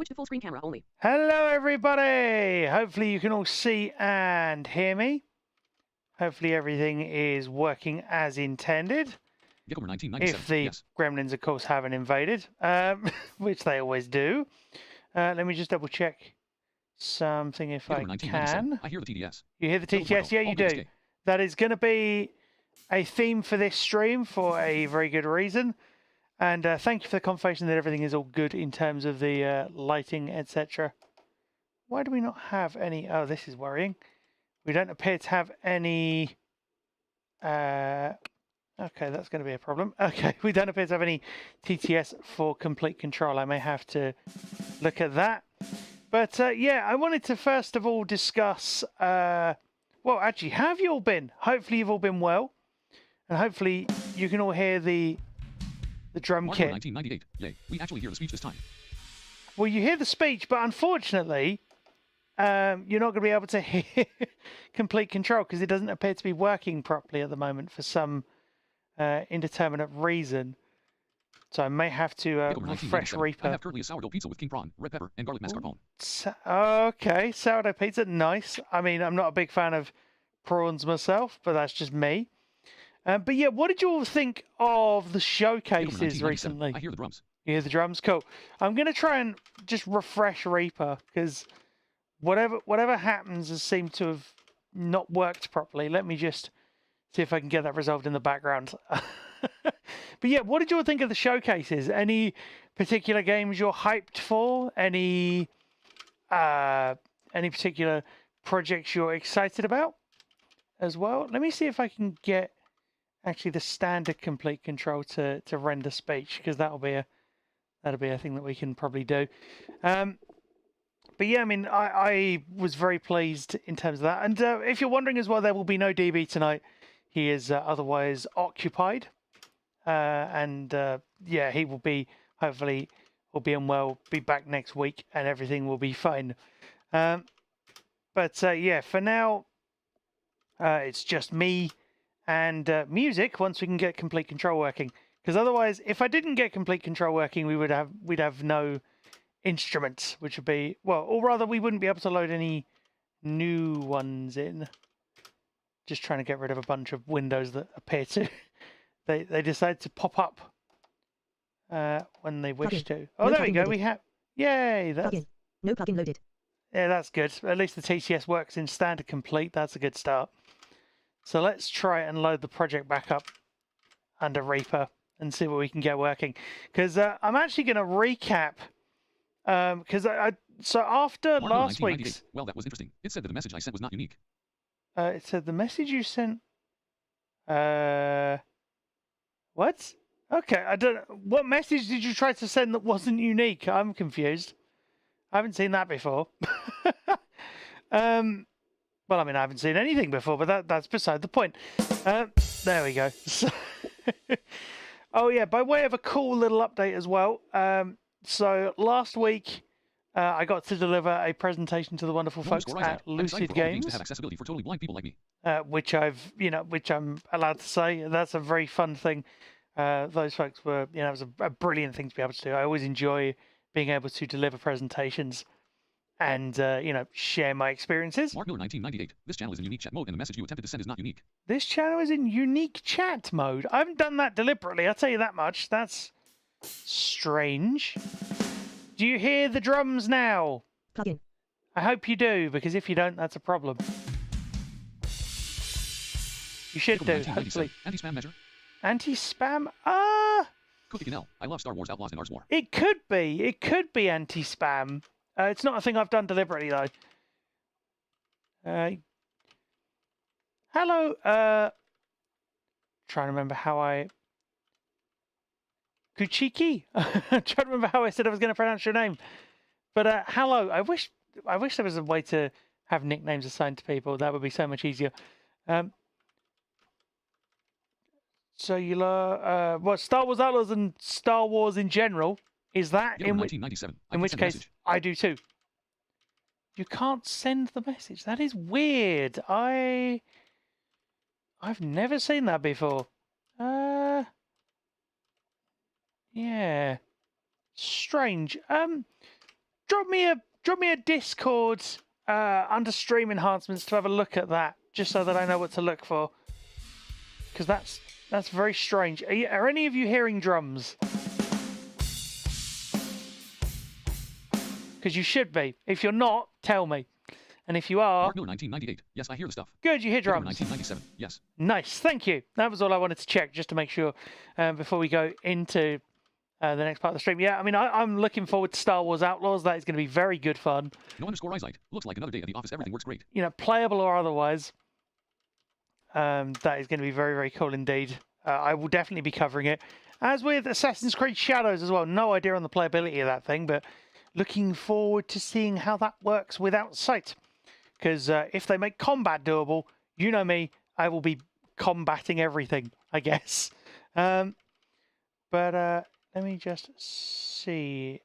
Switch to full screen camera only. Hello, everybody. Hopefully you can all see and hear me. Hopefully everything is working as intended. If the gremlins, of course, haven't invaded, which they always do. Let me just double check something if I can. I hear the TTS. You hear the TTS? Yeah, you do. That is going to be a theme for this stream for a very good reason. And thank you for the confirmation that everything is all good in terms of the lighting, etc. Why do we not have any? Oh, this is worrying. We don't appear to have any. Okay, that's going to be a problem. Okay, we don't appear to have any TTS for complete control. I may have to look at that. But yeah, I wanted to first of all discuss. Well, actually, how have you all been? Hopefully, you've all been well, and hopefully, you can all hear the drum kit. 1998. Yay, we actually hear the speech this time. Well, you hear the speech, but unfortunately, you're not going to be able to hear complete control because it doesn't appear to be working properly at the moment for some indeterminate reason. So I may have to refresh Reaper. I have currently a sourdough pizza with king prawn, red pepper, and garlic mascarpone. Okay, sourdough pizza, nice. I mean, I'm not a big fan of prawns myself, but that's just me. But yeah, what did you all think of the showcases recently? I hear the drums. You hear the drums? Cool. I'm going to try and just refresh Reaper because whatever happens has seemed to have not worked properly. Let me just see if I can get that resolved in the background. But yeah, what did you all think of the showcases? Any particular games you're hyped for? Any particular projects you're excited about as well? Let me see if I can get actually the standard complete control to render speech, because that'll be a thing that we can probably do. But yeah, I mean, I was very pleased in terms of that. And if you're wondering as well, there will be no DB tonight. He is otherwise occupied. Yeah, he will be, hopefully, will be unwell, be back next week, and everything will be fine. But yeah, for now, it's just me and music once we can get complete control working. Because otherwise, if I didn't get complete control working, we'd have no instruments, which would be, well, or rather, we wouldn't be able to load any new ones in. Just trying to get rid of a bunch of windows that appear to they decide to pop up when they wish to. Oh, no, there we go. We have, yay! That's no plugin loaded. Yeah, that's good. At least the TTS works in standard complete. That's a good start. So let's try and load the project back up under Reaper and see what we can get working. Because I'm actually going to recap. Because so after last week's... Well, that was interesting. It said that the message I sent was not unique. It said the message you sent... What? Okay, I don't... What message did you try to send that wasn't unique? I'm confused. I haven't seen that before. Well, I mean, I haven't seen anything before, but that's beside the point. There we go. Oh, yeah, by way of a cool little update as well. So last week, I got to deliver a presentation to the wonderful folks at Lucid Games. To have accessibility for totally blind people like me. Which I'm allowed to say. That's a very fun thing. Those folks were, it was a brilliant thing to be able to do. I always enjoy being able to deliver presentations and, share my experiences. Mark Miller, 1998. This channel is in unique chat mode, and the message you attempted to send is not unique. This channel is in unique chat mode. I haven't done that deliberately, I'll tell you that much. That's strange. Do you hear the drums now? Plugin. I hope you do, because if you don't, that's a problem. You should do, hopefully. Anti-spam measure? Anti-spam? Cookie Canal. I love Star Wars Outlaws and Ars War. It could be. It could be anti-spam. It's not a thing I've done deliberately, though. Hello. Trying to remember how I... Kuchiki? Trying to remember how I said I was going to pronounce your name. But hello. I wish there was a way to have nicknames assigned to people. That would be so much easier. So you love what Star Wars Outlaws and Star Wars in general? Is that in which case I do too? You can't send the message. That is weird. I've never seen that before. Yeah. Strange. drop me a Discord under stream enhancements to have a look at that, just so that I know what to look for. Because that's very strange. Are any of you hearing drums? Because you should be. If you're not, tell me. And if you are... Mark Miller, 1998. Yes, I hear the stuff. Good, you hear Takeover, drums. 1997. Yes. Nice, thank you. That was all I wanted to check, just to make sure before we go into the next part of the stream. Yeah, I mean, I'm looking forward to Star Wars Outlaws. That is going to be very good fun. No underscore eyesight. Looks like another day at the office. Everything works great. You know, playable or otherwise. That is going to be very, very cool indeed. I will definitely be covering it. As with Assassin's Creed Shadows as well. No idea on the playability of that thing, but looking forward to seeing how that works without sight. Because if they make combat doable, you know me, I will be combating everything, I guess. But let me just see.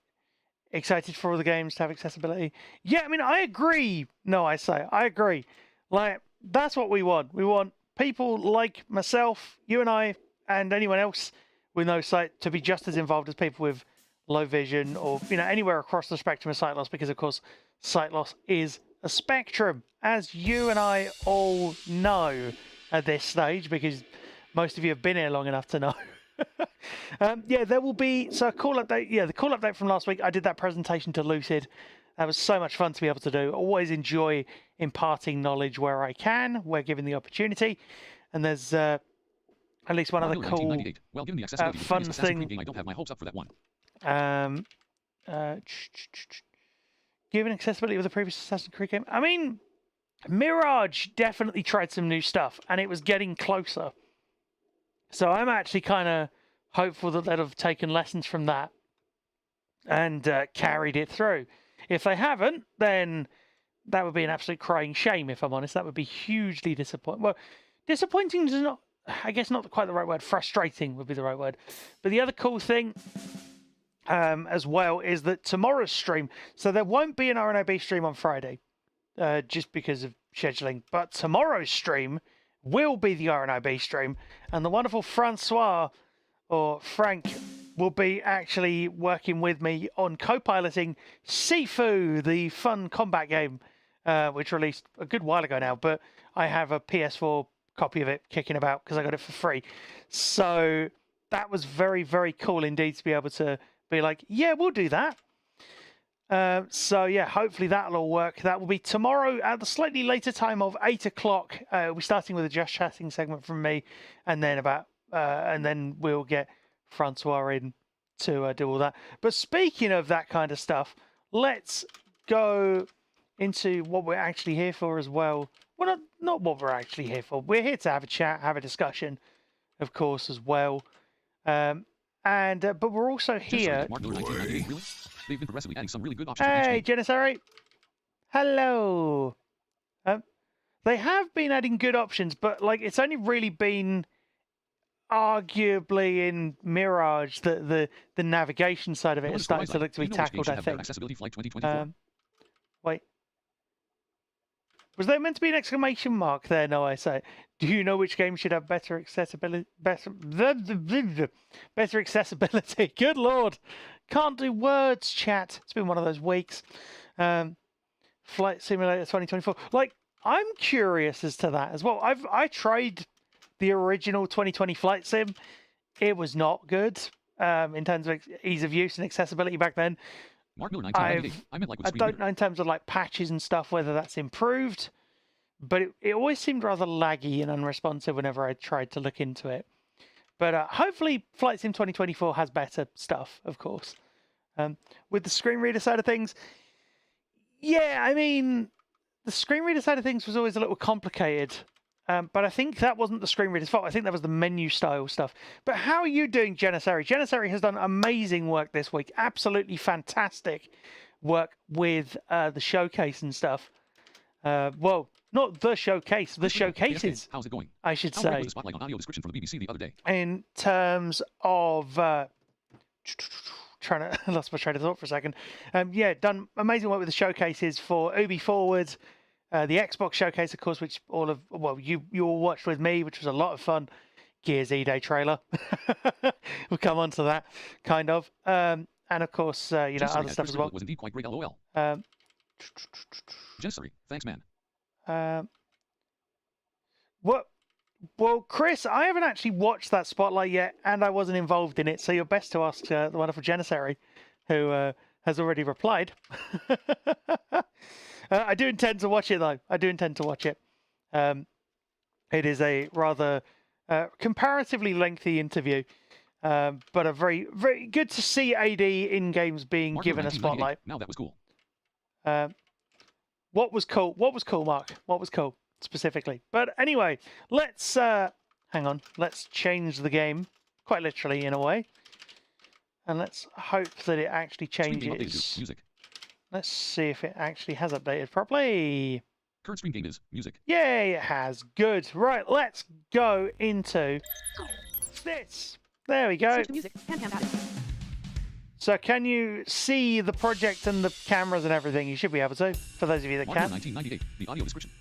Excited for all the games to have accessibility. Yeah, I mean, I agree. No, I agree. Like, that's what we want. We want people like myself, you and I, and anyone else with no sight to be just as involved as people with low vision or, you know, anywhere across the spectrum of sight loss, because, of course, sight loss is a spectrum, as you and I all know at this stage, because most of you have been here long enough to know. Yeah, there will be a cool update. Yeah, the cool update from last week. I did that presentation to Lucid. That was so much fun to be able to do. Always enjoy imparting knowledge where I can, where given the opportunity. And there's at least one Mark other Miller, cool 1998. Well, given the accessibility of the fun previous Assassin's thing. Creed game, I don't have my hopes up for that one. Given accessibility of the previous Assassin's Creed game. I mean, Mirage definitely tried some new stuff, and it was getting closer. So I'm actually kind of hopeful that they'd have taken lessons from that and carried it through. If they haven't, then that would be an absolute crying shame, if I'm honest. That would be hugely disappointing. Well, disappointing is not, I guess, not quite the right word. Frustrating would be the right word. But the other cool thing as well is that tomorrow's stream, so there won't be an RNOB stream on Friday just because of scheduling, but tomorrow's stream will be the RNOB stream, and the wonderful Francois, or Frank, will be actually working with me on co-piloting Sifu, the fun combat game, which released a good while ago now, but I have a PS4 copy of it kicking about because I got it for free. So that was very, very cool indeed to be able to be like, yeah, we'll do that. So yeah, hopefully that'll all work. That will be tomorrow at the slightly later time of 8 o'clock. We're starting with a Just Chatting segment from me, and then and then we'll get Francois in to do all that. But speaking of that kind of stuff, let's go into what we're actually here for as well. Well, not what we're actually here for. We're here to have a chat, have a discussion, of course, as well. But we're also here. Mark Miller, 1998. Really? They've been progressively adding some really good options. Hey, Janissary. Hello. They have been adding good options, but like it's only really been arguably in Mirage that the navigation side of it is starting to look to be tackled, I think. Accessibility Flight 2024. Wait. Was there meant to be an exclamation mark there? No, I say. Do you know which game should have better accessibility? Better accessibility. Good Lord. Can't do words, chat. It's been one of those weeks. Flight Simulator 2024. Like, I'm curious as to that as well. I tried the original 2020 Flight Sim. It was not good in terms of ease of use and accessibility back then. Mark Miller, 1998. I meant like with I screen don't reader. know in terms of like patches and stuff whether that's improved, but it always seemed rather laggy and unresponsive whenever I tried to look into it. But hopefully Flight Sim 2024 has better stuff, of course. With the screen reader side of things, yeah, I mean, the screen reader side of things was always a little complicated. But I think that wasn't the screen reader's fault. I think that was the menu style stuff. But how are you doing, Janissary? Janissary has done amazing work this week. Absolutely fantastic work with the showcase and stuff. Well, not the showcase, the showcases. How's it going? I should How great was say. the spotlight on audio description from the BBC the other day? In terms of... I lost my train of thought for a second. Yeah, done amazing work with the showcases for Ubi Forward. The Xbox showcase, of course, which you all watched with me, which was a lot of fun. Gears E-Day trailer. We'll come on to that, kind of. and of course, you know, Jensari other at stuff Chris as well. Riddle was indeed quite great, lol. Um, Jensari, thanks, man. what? Well, Chris, I haven't actually watched that spotlight yet, and I wasn't involved in it. So you're best to ask the wonderful Janissary, who has already replied. I do intend to watch it, though. I do intend to watch it. It is a rather comparatively lengthy interview, but a very, very good to see AD in games being Mark given a 1998. spotlight. Now that was cool. What was cool? What was cool, Mark? What was cool specifically? But anyway, let's hang on. Let's change the game, quite literally in a way, and let's hope that it actually Stream game updated changes. to music. Let's see if it actually has updated properly. Current stream game is music. Yay, it has. Good. Right, let's go into this. There we go. Switch to music. Pan added. So can you see the project and the cameras and everything? You should be able to, for those of you that Mario can. 1998. The audio description.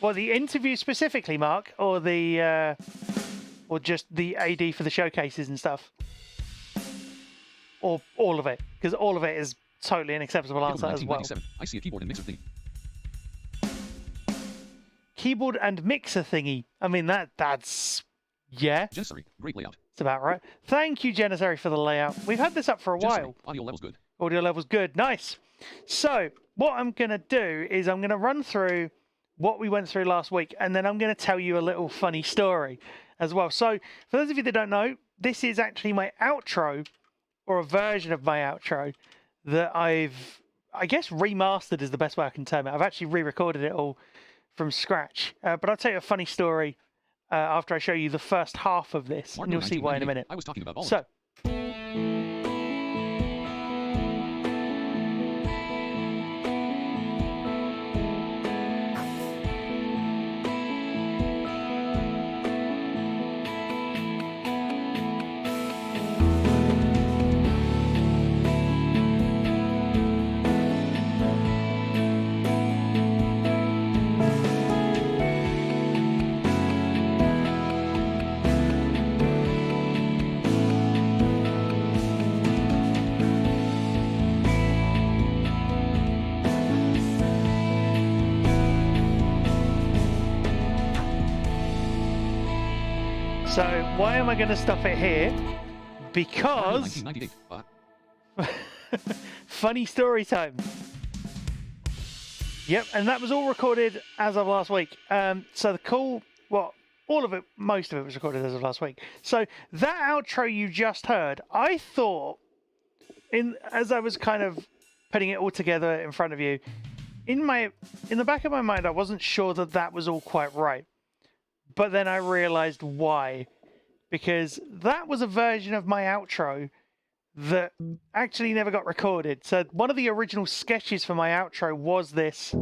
Well, the interview specifically, Mark, or the, or just the AD for the showcases and stuff, or all of it, because all of it is totally an acceptable Keyboard answer as well. 1997. I see a keyboard and mixer thing. Keyboard and mixer thingy. I mean, that's yeah, Jensari, great layout. it's about right. Thank you, Janissary, for the layout. We've had this up for a Jensari, while. audio levels good. Audio level's good. Nice. So what I'm going to do is I'm going to run through what we went through last week, and then I'm going to tell you a little funny story as well. So for those of you that don't know, this is actually my outro, or a version of my outro that I guess, remastered is the best way I can term it. I've actually re-recorded it all from scratch. But I'll tell you a funny story after I show you the first half of this, and Mario you'll see why in a 1998. minute. I was talking about all of So, it. so why am I going to stop it here? Mario Because 1998. funny story time. Yep, and that was all recorded as of last week. So the cool, well, all of it, most of it was recorded as of last week. So that outro you just heard, I thought, as I was kind of putting it all together in front of you, in the back of my mind, I wasn't sure that that was all quite right. But then I realized why. Because that was a version of my outro that actually never got recorded. So one of the original sketches for my outro was this.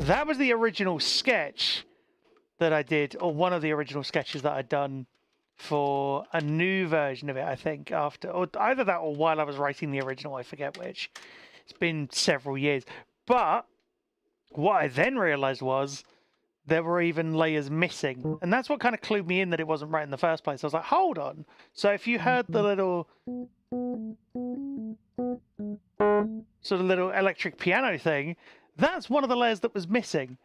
That was the original sketch that I did, or one of the original sketches that I'd done for a new version of it, I think, after, or either that or while I was writing the original, I forget which. It's been several years. But what I then realized was there were even layers missing. And that's what kind of clued me in that it wasn't right in the first place. I was like, hold on. So if you heard the little sort of little electric piano thing, that's one of the layers that was missing.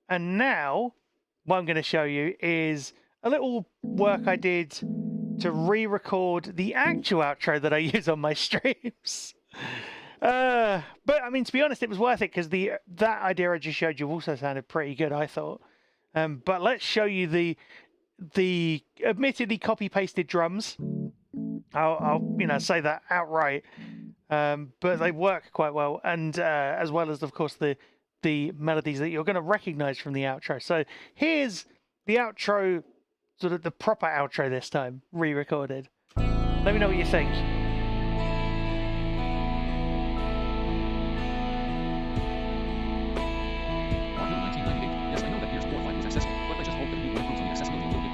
And now what I'm going to show you is a little work I did to re-record the actual outro that I use on my streams. But I mean, to be honest, it was worth it because that idea I just showed you also sounded pretty good, I thought. But let's show you the admittedly copy-pasted drums. I'll say that outright. But they work quite well, and as well as, of course, the melodies that you're going to recognize from the outro. So here's the outro, sort of the proper outro this time, re-recorded. Let me know what you think. Mario 1998. Yes, I know that Gears 4 5 is accessible, but I just hope that the new one improves on the accessibility a little bit.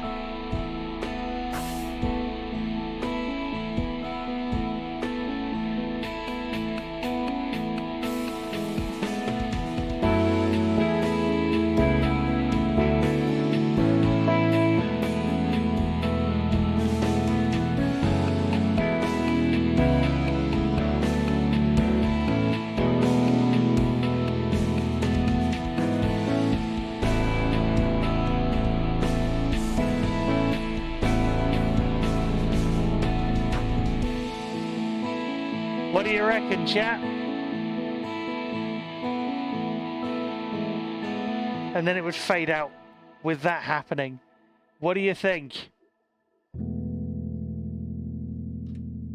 What do you reckon, chat? And then it would fade out with that happening. What do you think?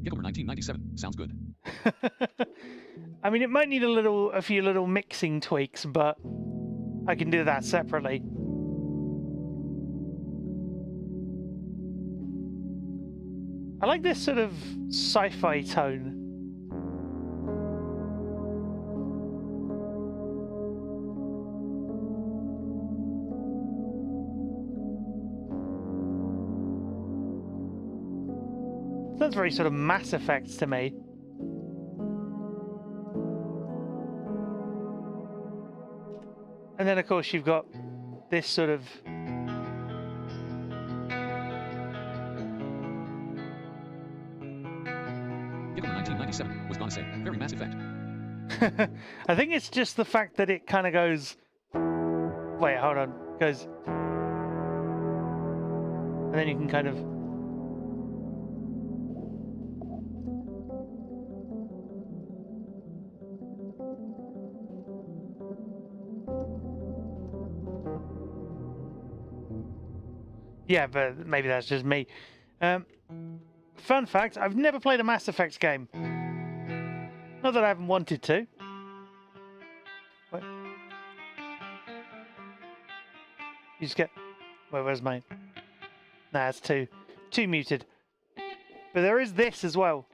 Gigomer 1997. Sounds good. I mean, it might need a few little mixing tweaks, but I can do that separately. I like this sort of sci-fi tone. Sounds very sort of Mass Effect to me. And then, of course, you've got this sort of... Gigomer 1997 was gonna say, very Mass Effect. I think it's just the fact that it kind of goes... Wait, hold on. Goes... And then you can kind of... Yeah, but maybe that's just me. Fun fact, I've never played a Mass Effect game. Not that I haven't wanted to. Wait. You just get... Wait, where's mine? Nah, it's too muted. But there is this as well.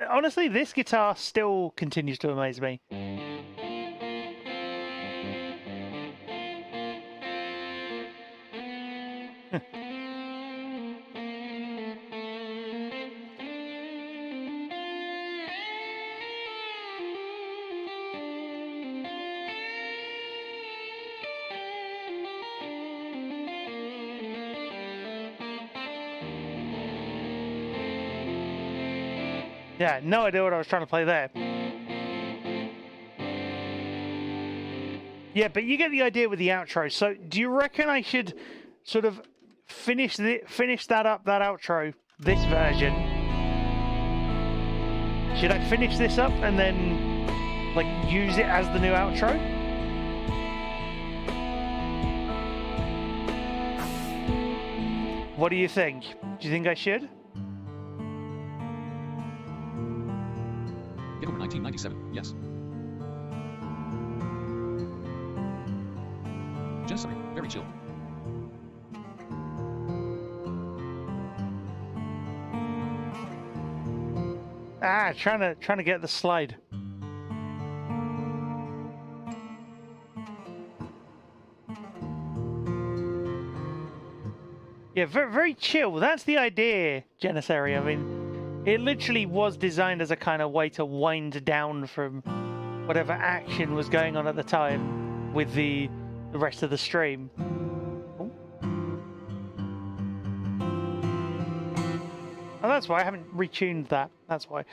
Honestly, this guitar still continues to amaze me. Yeah, no idea what I was trying to play there. Yeah, but you get the idea with the outro. So, do you reckon I should sort of finish that outro, this version? Should I finish this up and then, like, use it as the new outro? What do you think? Do you think I should? Gigomer 1997. Yes. Genocide. Very chill. Ah, trying to get the slide. Yeah, very, very chill. That's the idea, Janissary. I mean, it literally was designed as a kind of way to wind down from whatever action was going on at the time with the rest of the stream. Oh, that's why I haven't retuned that. That's why.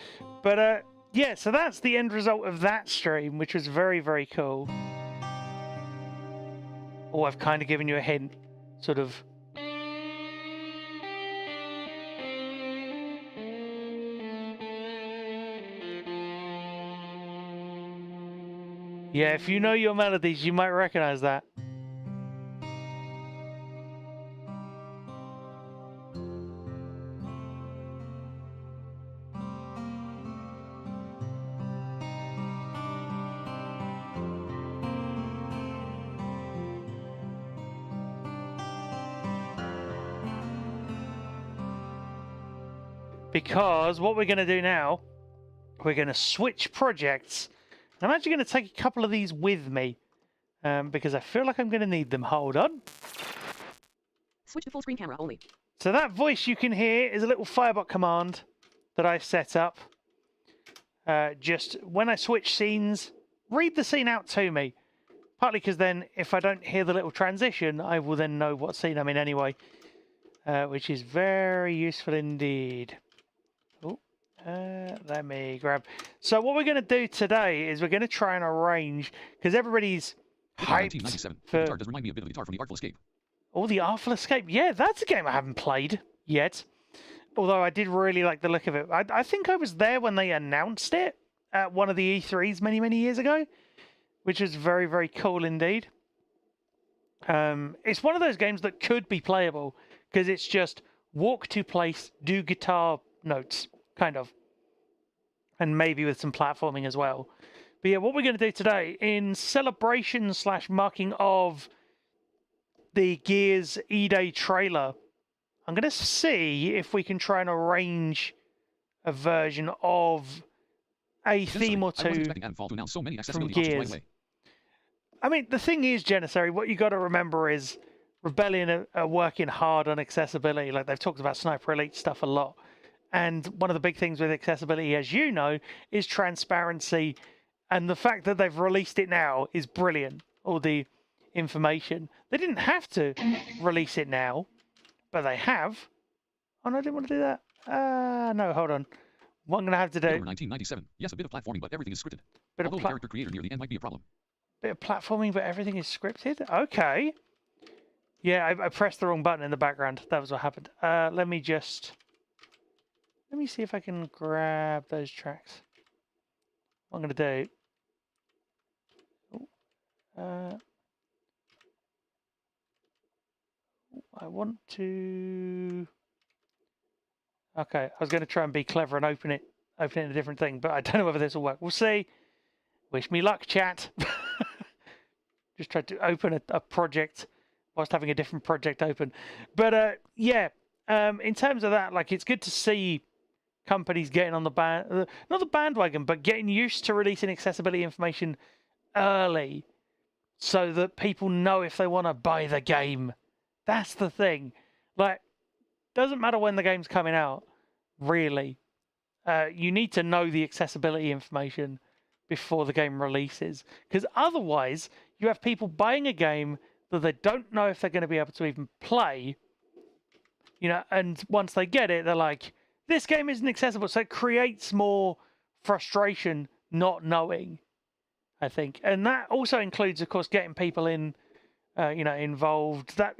But yeah, so that's the end result of that stream, which was very, very cool. Oh, I've kind of given you a hint, sort of. Yeah, if you know your melodies, you might recognize that. Because what we're going to do now, we're going to switch projects. I'm actually going to take a couple of these with me because I feel like I'm going to need them. Hold on. Switch to full screen camera only. So that voice you can hear is a little Firebot command that I set up. Just when I switch scenes, read the scene out to me. Partly because then if I don't hear the little transition, I will then know what scene I'm in anyway. Which is very useful indeed. Oh, Let me grab. So what we're going to do today is we're going to try and arrange, because everybody's hyped 1997. The for guitar does remind me a bit of the guitar from the Artful Escape. all the Artful Escape. Yeah, that's a game I haven't played yet. Although I did really like the look of it. I think I was there when they announced it at one of the E3s many, many years ago, which was very, very cool indeed. It's one of those games that could be playable because it's just walk to place, do guitar notes, kind of. And maybe with some platforming as well. But yeah, what we're going to do today, in celebration / marking of the Gears E-Day trailer, I'm going to see if we can try and arrange a version of a theme or I wasn't two expecting Adamfall to announce so many from accessibility options right Gears. away. I mean, the thing is, Janissary, what you got to remember is Rebellion are working hard on accessibility. Like, they've talked about Sniper Elite stuff a lot. And one of the big things with accessibility, as you know, is transparency. And the fact that they've released it now is brilliant. All the information. They didn't have to release it now, but they have. Oh, no, I didn't want to do that. No, hold on. What I'm going to have to do... Number 1997. Yes, a bit of platforming, but everything is scripted. Bit of Although the character creator near the end might be a problem. Bit of platforming, but everything is scripted? Okay. Yeah, I pressed the wrong button in the background. That was what happened. Let me see if I can grab those tracks. What I'm going to do... I want to... Okay, I was going to try and be clever and open it in a different thing, but I don't know whether this will work. We'll see. Wish me luck, chat. Just tried to open a project whilst having a different project open. But yeah, in terms of that, like, it's good to see companies getting on the not the bandwagon, but getting used to releasing accessibility information early so that people know if they want to buy the game. That's the thing. Like, doesn't matter when the game's coming out, really. You need to know the accessibility information before the game releases. Because otherwise, you have people buying a game that they don't know if they're going to be able to even play. You know, and once they get it, they're like, this game isn't accessible. So it creates more frustration not knowing, I think. And that also includes, of course, getting people in, involved. That,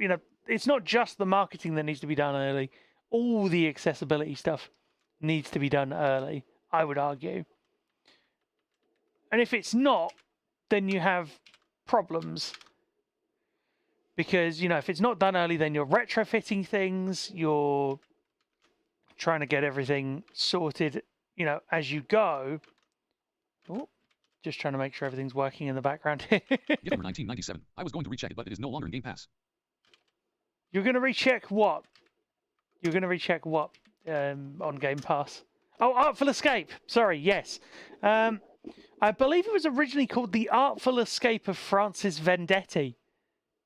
it's not just the marketing that needs to be done early. All the accessibility stuff needs to be done early, I would argue. And if it's not, then you have problems. Because, if it's not done early, then you're retrofitting things, you're trying to get everything sorted, as you go. Oh, just trying to make sure everything's working in the background here. Gift number 1997. I was going to recheck it, but it is no longer in Game Pass. You're going to recheck what? You're going to recheck what on Game Pass? Oh, Artful Escape. Sorry, yes. I believe it was originally called The Artful Escape of Francis Vendetti.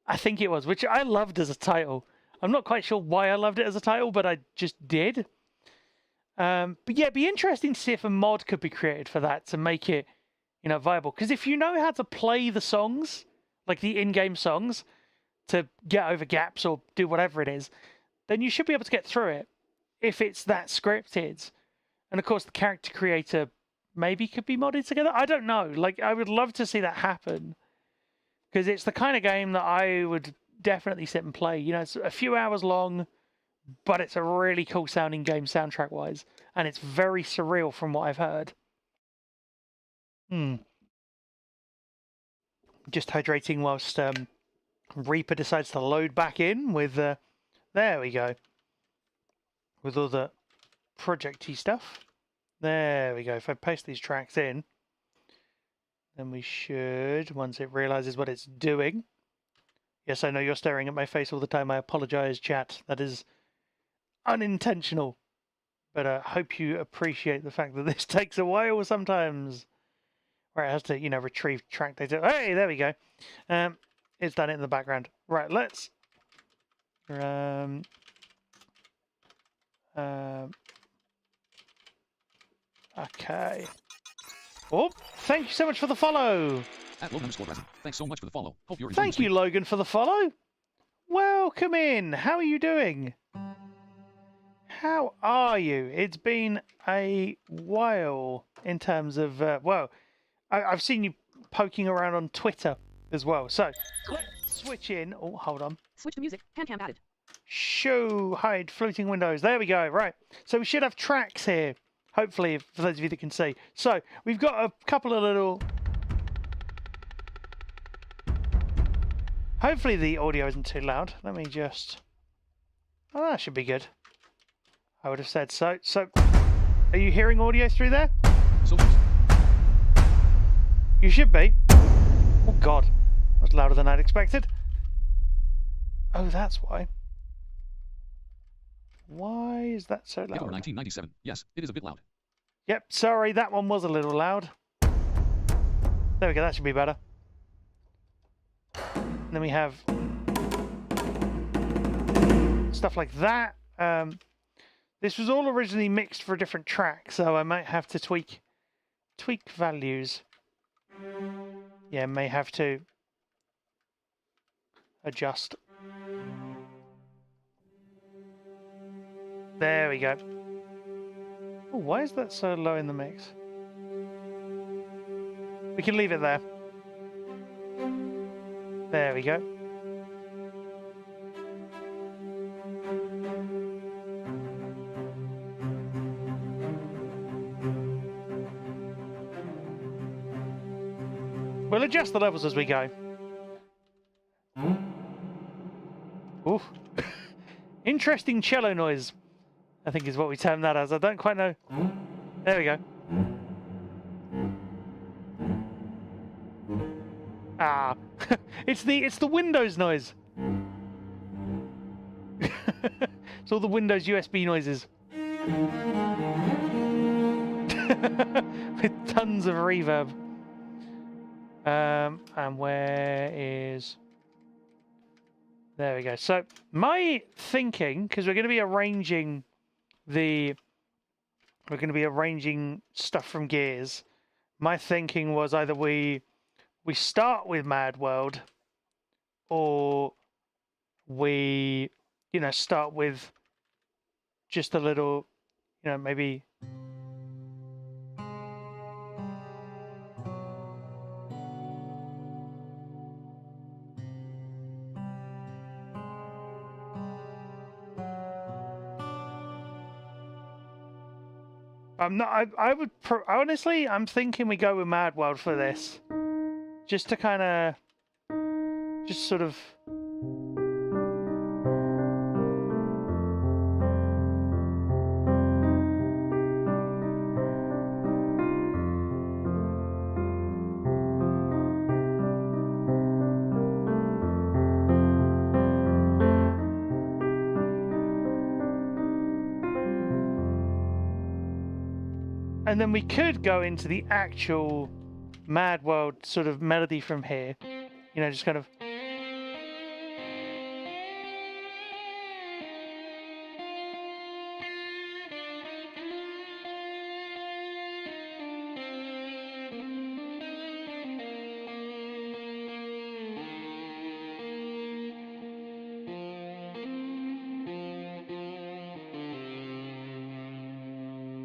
I think it was, which I loved as a title. I'm not quite sure why I loved it as a title, but I just did. But yeah, it'd be interesting to see if a mod could be created for that to make it, viable. Because if you know how to play the songs, like the in-game songs, to get over gaps or do whatever it is, then you should be able to get through it if it's that scripted. And of course, the character creator maybe could be modded together. I don't know. Like, I would love to see that happen. Because it's the kind of game that I would definitely sit and play. It's a few hours long, but it's a really cool sounding game soundtrack-wise. And it's very surreal from what I've heard. Just hydrating whilst Reaper decides to load back in with... there we go. With all the project-y stuff. There we go. If I paste these tracks in, then we should, once it realizes what it's doing. Yes, I know you're staring at my face all the time. I apologize, chat. That is unintentional. But I hope you appreciate the fact that this takes a while sometimes. Where it has to, retrieve track data. Hey, there we go. It's done it in the background. Right, let's... okay. Oh, thank you so much for the follow. At Logan_Resin. Thanks so much for the follow. Hope you're enjoying Thank the you, stream. Logan, for the follow. Welcome in. How are you doing? how are you? It's been a while in terms of, well, I've seen you poking around on Twitter as well. So let's switch in. Oh, hold on. Switch to music. Hand cam added. Show, hide, floating windows. There we go. Right. So we should have tracks here, hopefully, for those of you that can see. So we've got a couple of little... Hopefully the audio isn't too loud. Let me just... Oh, that should be good. I would have said so. So, are you hearing audio through there? Soldiers. You should be. Oh, God. That's louder than I'd expected. Oh, that's why. Why is that so Gecko loud? 1997. Yes, it is a bit loud. Yep, sorry, that one was a little loud. There we go, that should be better. And then we have stuff like that. This was all originally mixed for a different track, so I might have to tweak values. Yeah, may have to adjust. There we go. Oh, why is that so low in the mix? We can leave it there. There we go. We'll adjust the levels as we go. Ooh. Interesting cello noise, I think is what we term that as. I don't quite know. There we go. Ah, it's the Windows noise. It's all the Windows USB noises. With tons of reverb. And where is... There we go. So my thinking, because we're going to be arranging stuff from Gears. My thinking was either we start with Mad World, or we, start with just a little, maybe. I'm not. I would honestly. I'm thinking we go with Mad World for this, just to kind of, just sort of. And then we could go into the actual Mad World sort of melody from here. Just kind of...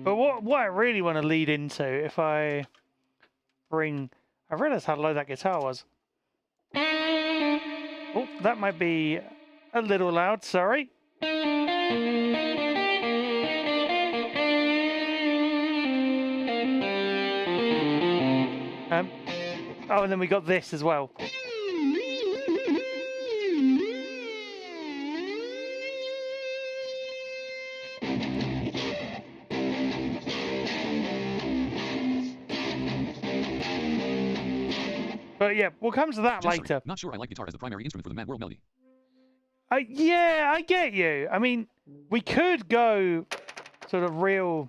But what I really want to lead into, if I bring... I realised how low that guitar was. Oh, that might be a little loud, sorry. Oh, and then we got this as well. But yeah, we'll come to that Just later. sorry, not sure I like guitar as the primary instrument for the Mad World melody. Yeah, I get you. I mean, we could go sort of real...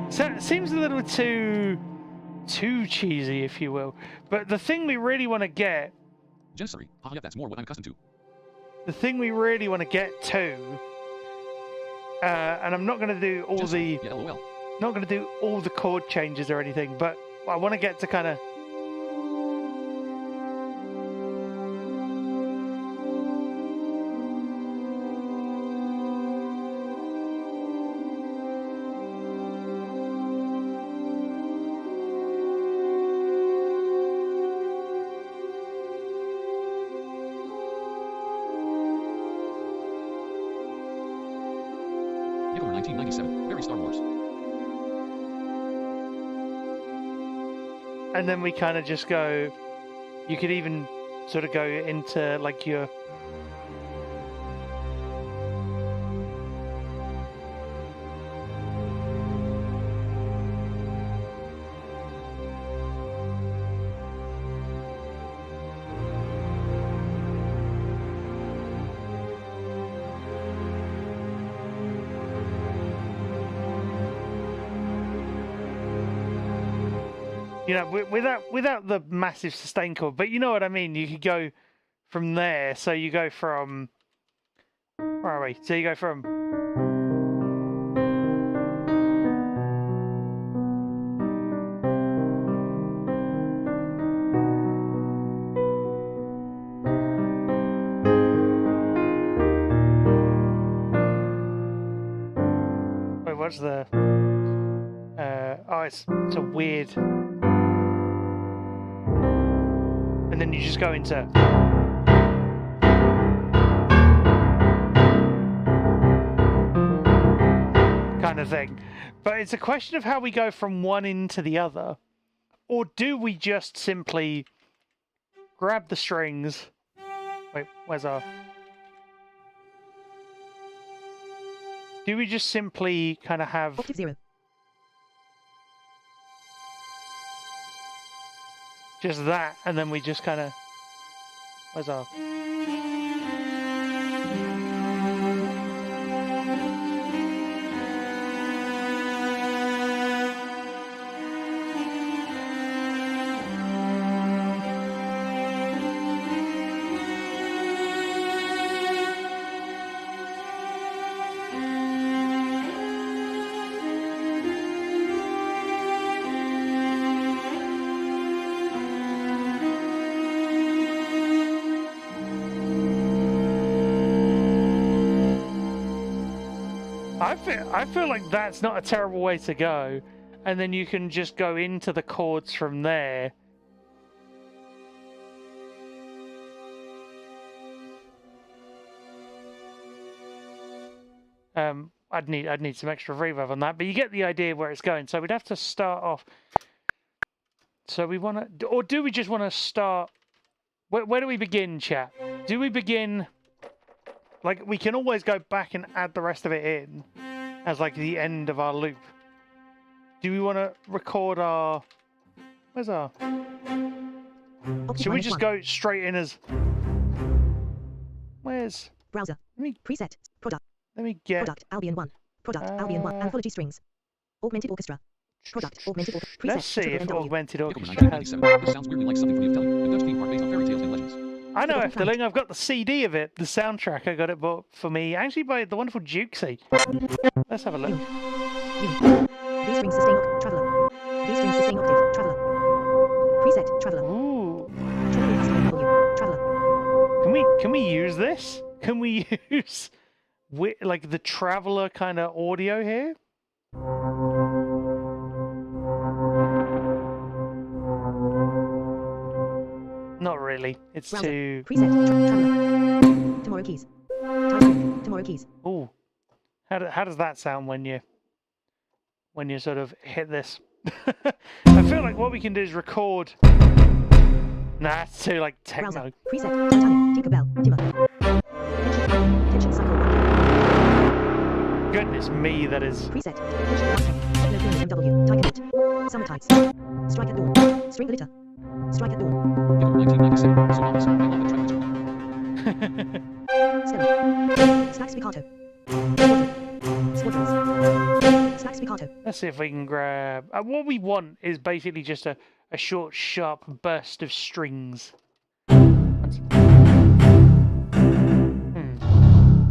So it seems a little too cheesy, if you will. But the thing we really want to get... Janissary. Haha, yeah, that's more what I'm accustomed to. The thing we really want to get to... and I'm not going to do all Janissary. the... Yeah, LOL. Not going to do all the chord changes or anything, but I want to get to kind of... Nicola 1997. Very Star Wars. And then we kind of just go... You could even sort of go into like your... You know, without the massive sustain chord, but you know what I mean. You could go from there. So you go from where are we? So you go from wait, what's the? Oh, it's a weird. And then you just go into kind of thing. But it's a question of how we go from one into the other. Or do we just simply grab the strings? Wait, where's our... Do we just simply kind of have... Octave 0. Just that, and then we just kind of... Where's our... I feel like that's not a terrible way to go, and then you can just go into the chords from there. I'd need some extra reverb on that, but you get the idea where it's going. So we'd have to start off. So we want to, or do we just want to start? Where do we begin, chat? Do we begin? Like, we can always go back and add the rest of it in as like the end of our loop. Do we want to record our... Where's our... Should we just go straight in as... Where's... Browser. Let me... Preset. Product. Let me get... Product. Albion 1. Product. Albion 1. Anthology strings. Augmented orchestra. Product. Augmented orchestra. Preset. Let's see if NW. Augmented Nicola Orchestra has... 1997. This sounds weirdly like something from the Efteling, a Dutch theme park based on fairy tales and legends. I know Second Efteling, I've got the CD of it, the soundtrack. I got it bought for me, actually by the wonderful Jukesy. Let's have a look. B string sustain traveler. B string sustain octave traveler. Preset traveler. Ooh. Traveler. Can we use this? Can we use like the Traveler kind of audio here? Not really. It's Browser. too... Preset traveler. Tomorrow keys. Time. Tomorrow keys. Ooh. How does that sound when you sort of hit this? I feel like what we can do is record... Nah, it's too like techno. Browser. Preset. Titanic. Tinkerbell. Dimmer. Tension cycle. Goodness me, that is... Preset. Tension MW. Tyconet. Summer tides. Strike at dawn. String glitter. Strike at dawn. Nicola 1997. Solaris. I love the translator. Stella. Stack spiccato. Squadrons. Stack spiccato. Let's see if we can grab... what we want is basically just a short, sharp burst of strings. The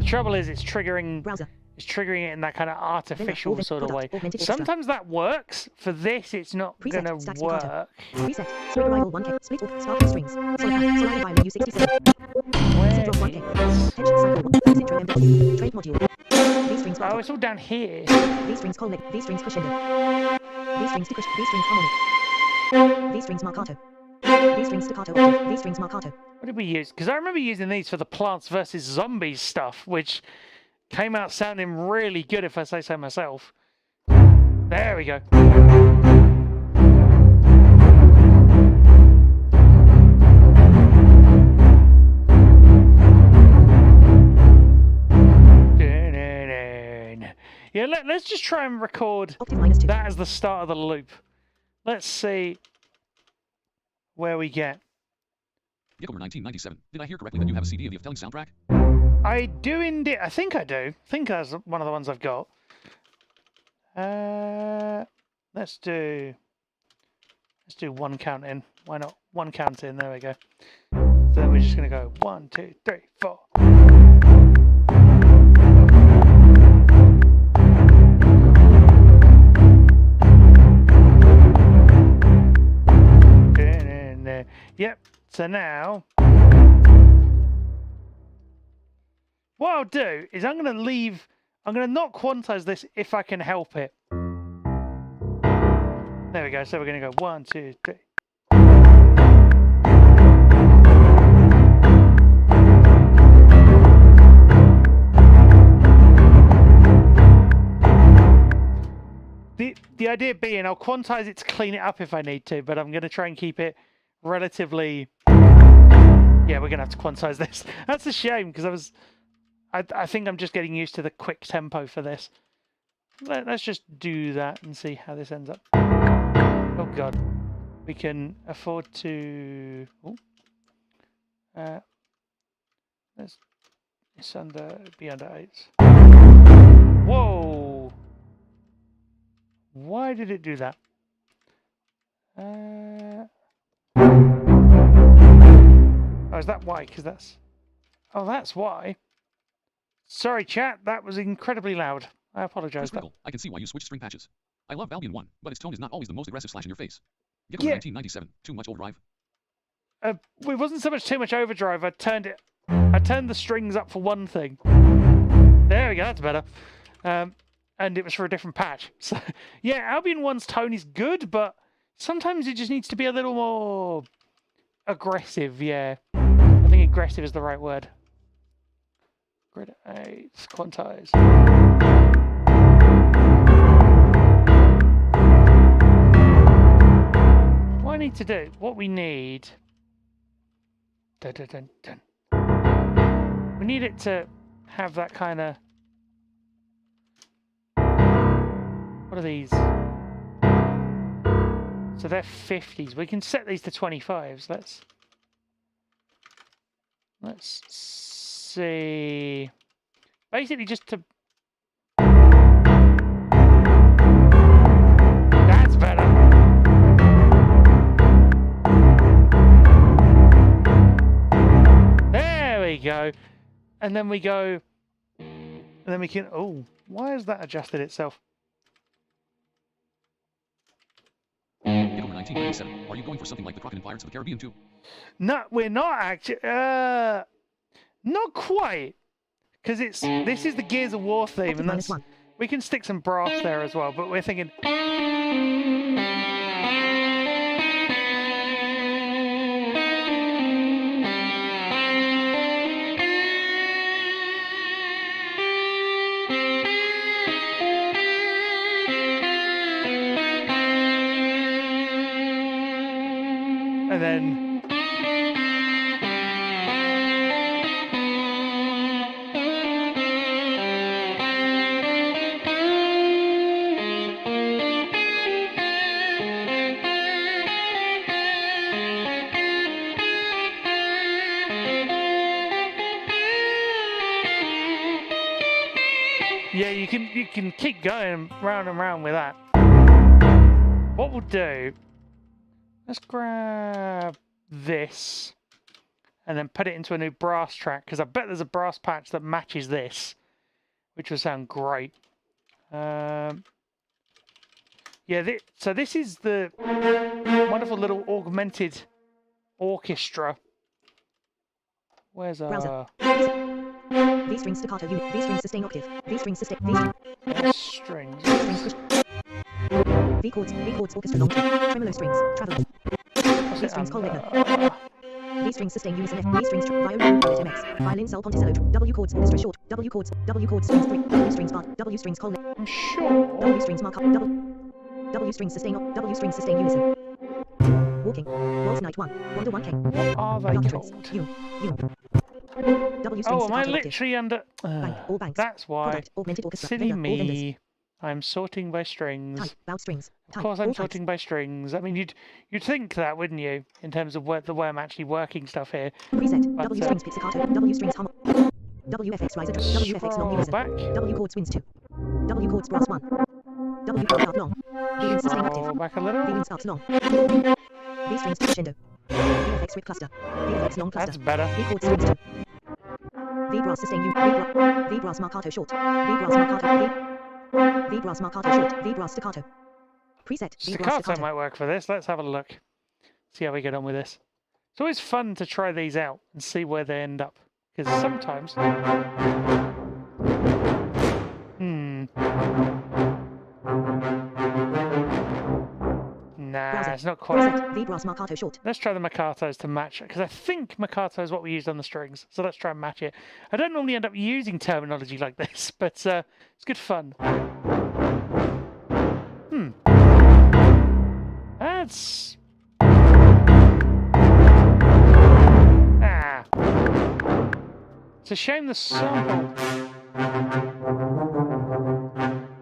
trouble is it's triggering... Browser. It's triggering it in that kind of artificial Augment, sort of way. product, augmented extra. Sometimes that works. For this, it's not Preset, gonna stack staccato. work. Reset. String arrival 1K. Split all. Sparkle strings. Solid Viola U67. Where Zip drop 1K. is... Tension cycle 1. Intro MW. Trade module. V strings Oh, sparkle. it's all down here. V strings colonic. V strings crescendo. V strings decrescendo. V strings harmonic. V strings marcato. V strings staccato octave. V strings marcato. What did we use? Because I remember using these for the Plants vs. Zombies stuff, which came out sounding really good if I say so myself. There we go. Yeah, let's just try and record Octave -2. that as the start of the loop. Let's see where we get. Gilmer 1997. Did I hear correctly that you have a CD of the Eftelling soundtrack? I do indeed. I think I do. I think that's one of the ones I've got. Let's do one count in. Why not? One count in. There we go. So then we're just gonna go 1, 2, 3, 4. Yep. So now, what I'll do is I'm going to not quantize this if I can help it. There we go. So we're going to go 1, 2, 3. The idea being I'll quantize it to clean it up if I need to, but I'm going to try and keep it relatively... Yeah, we're going to have to quantize this. That's a shame, because I think I'm just getting used to the quick tempo for this. Let's just do that and see how this ends up. Oh, God. We can afford to... it's be under 8. Whoa! Why did it do that? Oh, is that why? Because that's... Oh, that's why. Sorry, chat. That was incredibly loud. I apologize. Chris Rickle, I can see why you switched string patches. I love Albion 1, but its tone is not always the most aggressive / in your face. Gilmer Yeah. 1997. Too much overdrive. It wasn't so much too much overdrive. I turned the strings up for one thing. There we go. That's better. And it was for a different patch. So, yeah, Albion 1's tone is good, but sometimes it just needs to be a little more aggressive, yeah. I think aggressive is the right word. Grid 8, quantize. What I need to do, what we need... Dun, dun, dun, dun. We need it to have that kind of... What are these? So they're 50s. We can set these to 25s. Let's see. Basically just to... That's better. There we go. And then we go... And then we can... Oh, why has that adjusted itself? Gilmer 1997. Are you going for something like the Kraken Pirates of the Caribbean 2? No, we're not actually. Not quite, because this is the Gears of War theme, and that's, we can stick some brass there as well. But we're thinking. And then... Yeah, you can keep going round and round with that. What we'll do... Let's grab this and then put it into a new brass track, because I bet there's a brass patch that matches this, which will sound great. Yeah, so this is the wonderful little augmented orchestra. Where's Browser. V string staccato unit. V string sustain octave. V string sustain. strings? V strings push. V chords orchestra long tone. Tremolo strings. Travel. What's V it strings col under? regular. V strings sustain unison F. V strings violin pilot MX. Violin sol ponticello. W chords orchestra short. W chords strings 3. W strings bar. W strings col. I'm sure. W strings mark up. W strings sustain unison. Walking. Waltz night 1. Wonder 1K. What are they Dark entrance. called? U. W strings Oh, am I staccato octave. literally under... Bank. All banks. That's why. Product. Augmented orchestra. Silly Vendor. All vendors. me. I'm sorting by strings. Type. Bowed strings. Of Type. course I'm All sorting types. by strings. I mean, you'd think that, wouldn't you? In terms of the way I'm actually working stuff here. Preset. But, W strings pizzicato. W strings hum. WFX riser. WFX long Scroll unison. back. W chords wins 2. W chords brass 1. W chords out long. V wins sustain Scroll octave. back a V little. wins starts long. V strings crescendo. VFX rip cluster. VFX long cluster. That's better. V chords strings 2. V brass sustain U. V brass marcato short. V brass marcato. V brass marcato short. V brass staccato. Preset. V brass Staccato staccato. might work for this. Let's have a look. See how we get on with this. It's always fun to try these out and see where they end up. Because sometimes... Nah, Browser. it's not quite... Preset. V brass marcato short. Let's try the Makatos to match it, because I think Makato is what we used on the strings. So let's try and match it. I don't normally end up using terminology like this, but it's good fun. That's... It's a shame the sample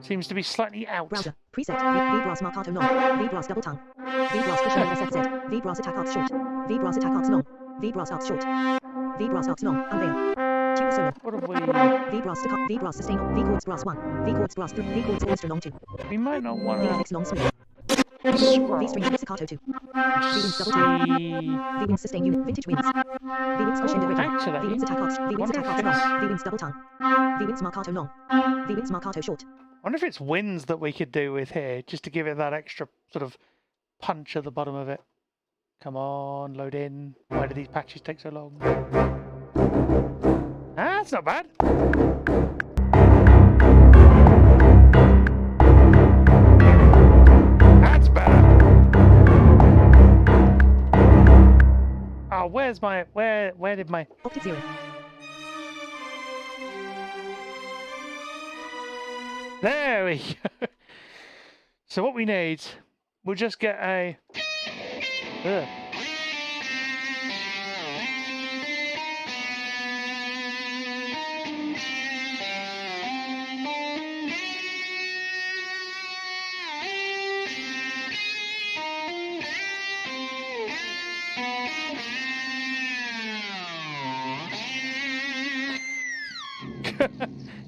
seems to be slightly out. Browser. Preset. V brass marcato long. V brass double tongue. V brass crescendo SFZ. V brass attack arcs short. V brass attack arcs long. V brass arcs short. V brass arcs long. Unveil. Tuba solo. What have we... V brass staccato. V brass sustain. V chords brass 1. V chords brass 3. V chords orchestra long 2. We might not want VFX long smooth. to scroll. V string pizzicato 2. V wins double tongue. V wins sustain unit. Vintage wins. V wins crescendo regular. V Actually, wins attack arcs. V wins wonder attack if arcs it's- long. V wins double tongue. V wins marcato long. V wins marcato short. I wonder if it's winds that we could do with here, just to give it that extra sort of punch at the bottom of it. Come on, load in. Why do these patches take so long? Ah, that's not bad. That's better. Oh, where's my... Where did my... Octave 0. There we go. So what we need, we'll just get a... Ugh.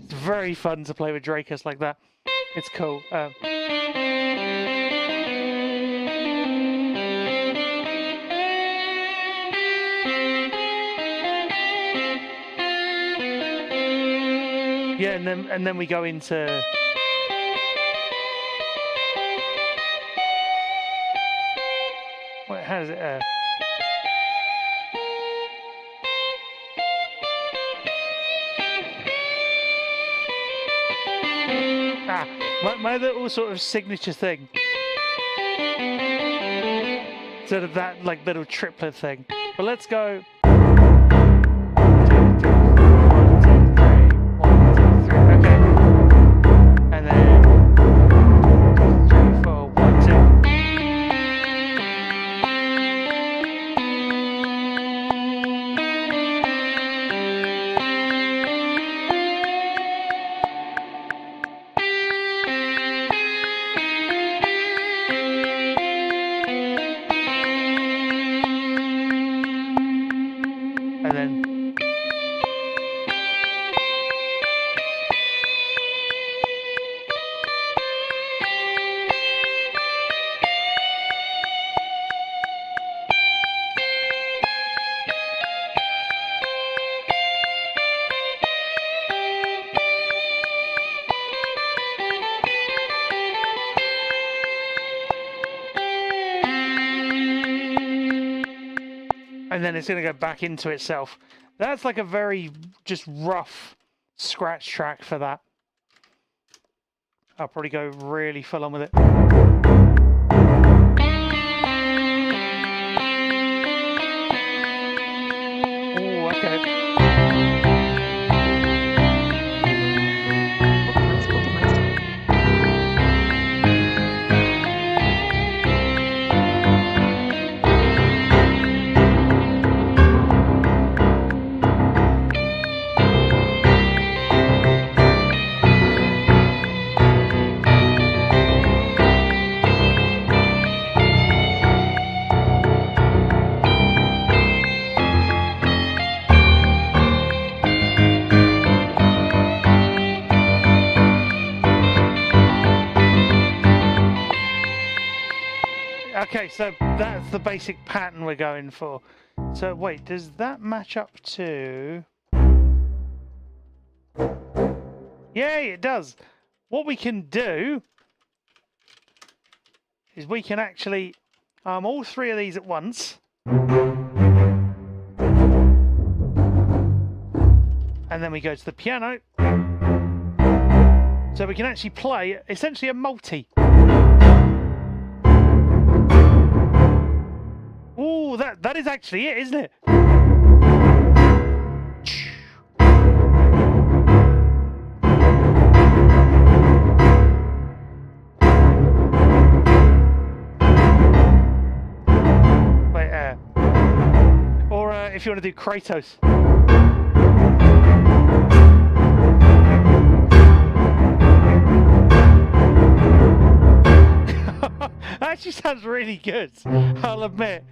It's very fun to play with Dracus like that. It's cool. Yeah, and then we go into... What, how does it... my little sort of signature thing. Sort of that like little triplet thing. But let's go. 1, 2, 3. Okay. And then 2, 3, 4, 1, 2. and then it's going to go back into itself. That's like a very just rough scratch track for that. I'll probably go really full on with it. Oh, okay. Okay, so that's the basic pattern we're going for. So wait, does that match up to... Yeah, it does. What we can do is we can actually arm all three of these at once. And then we go to the piano. So we can actually play essentially a multi. Oh, that is actually it, isn't it? Wait, or if you want to do Kratos. That actually sounds really good, I'll admit.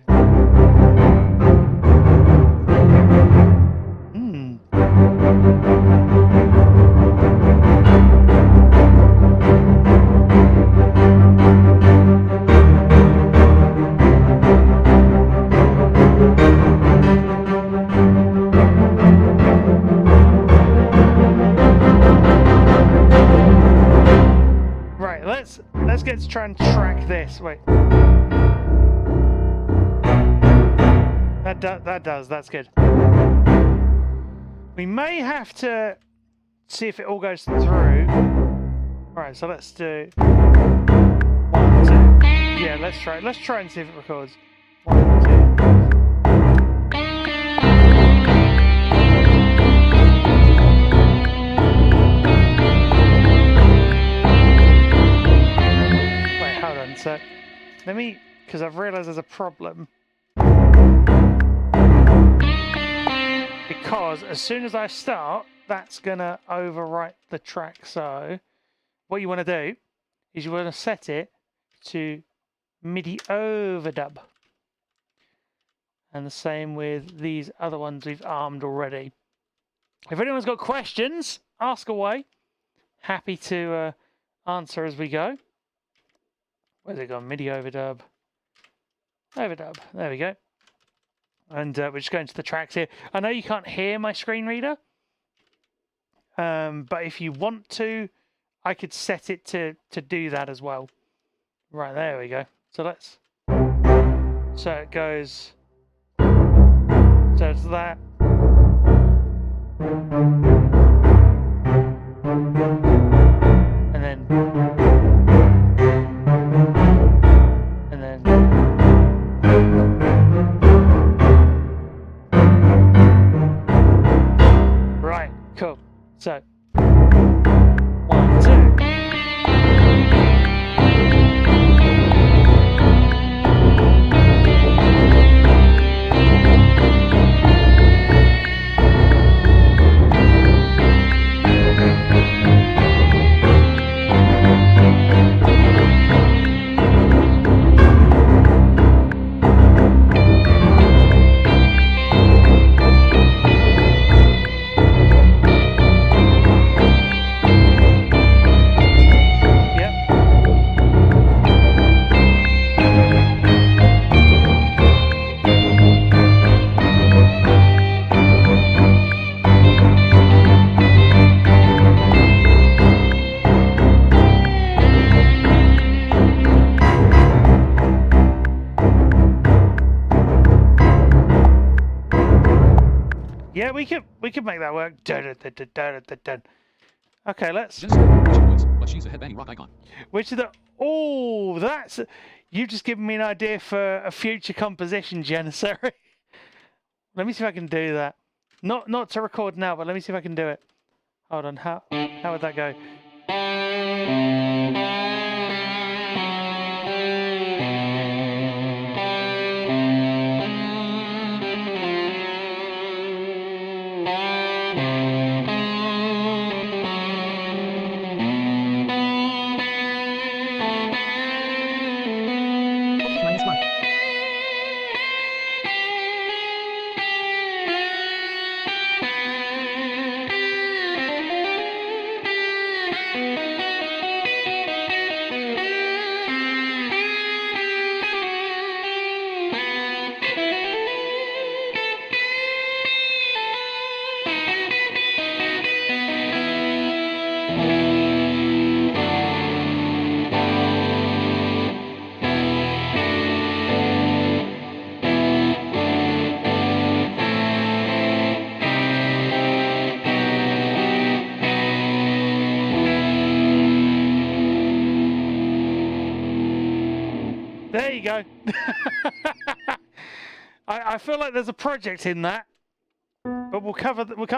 Right, let's get to try and track this. Wait. That's good. We may have to see if it all goes through. Right, so let's do 1, 2. Yeah, let's try and see if it records. 1, 2. Wait, hold on. So let me, because I've realised there's a problem. Because as soon as I start, that's going to overwrite the track. So what you want to do is you want to set it to MIDI overdub. And the same with these other ones we've armed already. If anyone's got questions, ask away. Happy to answer as we go. Where's it gone? MIDI overdub. Overdub. There we go. And we're just going to the tracks here. I know you can't hear my screen reader. But if you want to, I could set it to do that as well. Right, there we go. So let's... So it goes... So it's that. And then... And then... Right, cool. So... 1, 2. Yeah, we could make that work. Dun, dun, dun, dun, dun, dun. Okay, let's. Genesis, which woods, but she's a headbanging rock icon. Which of the? Oh, that's. You've just given me an idea for a future composition, Janissary. Let me see if I can do that. Not to record now, but let me see if I can do it. Hold on. How would that go? Octave -1. There you go. I feel like there's a project in that, but we'll come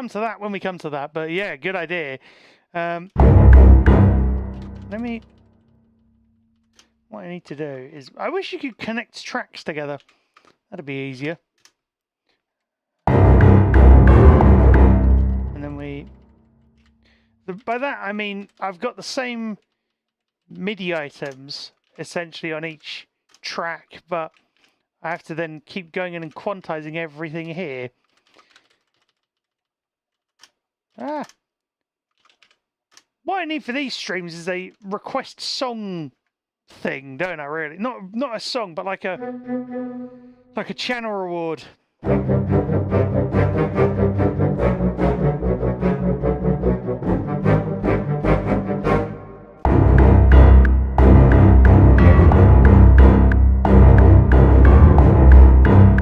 to that when we come to that. But yeah, good idea. Let me. What I need to do is, I wish you could connect tracks together. That'd be easier. And then by that I mean I've got the same MIDI items essentially on each track, but I have to then keep going in and quantizing everything here. What I need for these streams is a request song thing, don't I? Really, not a song, but like a channel reward.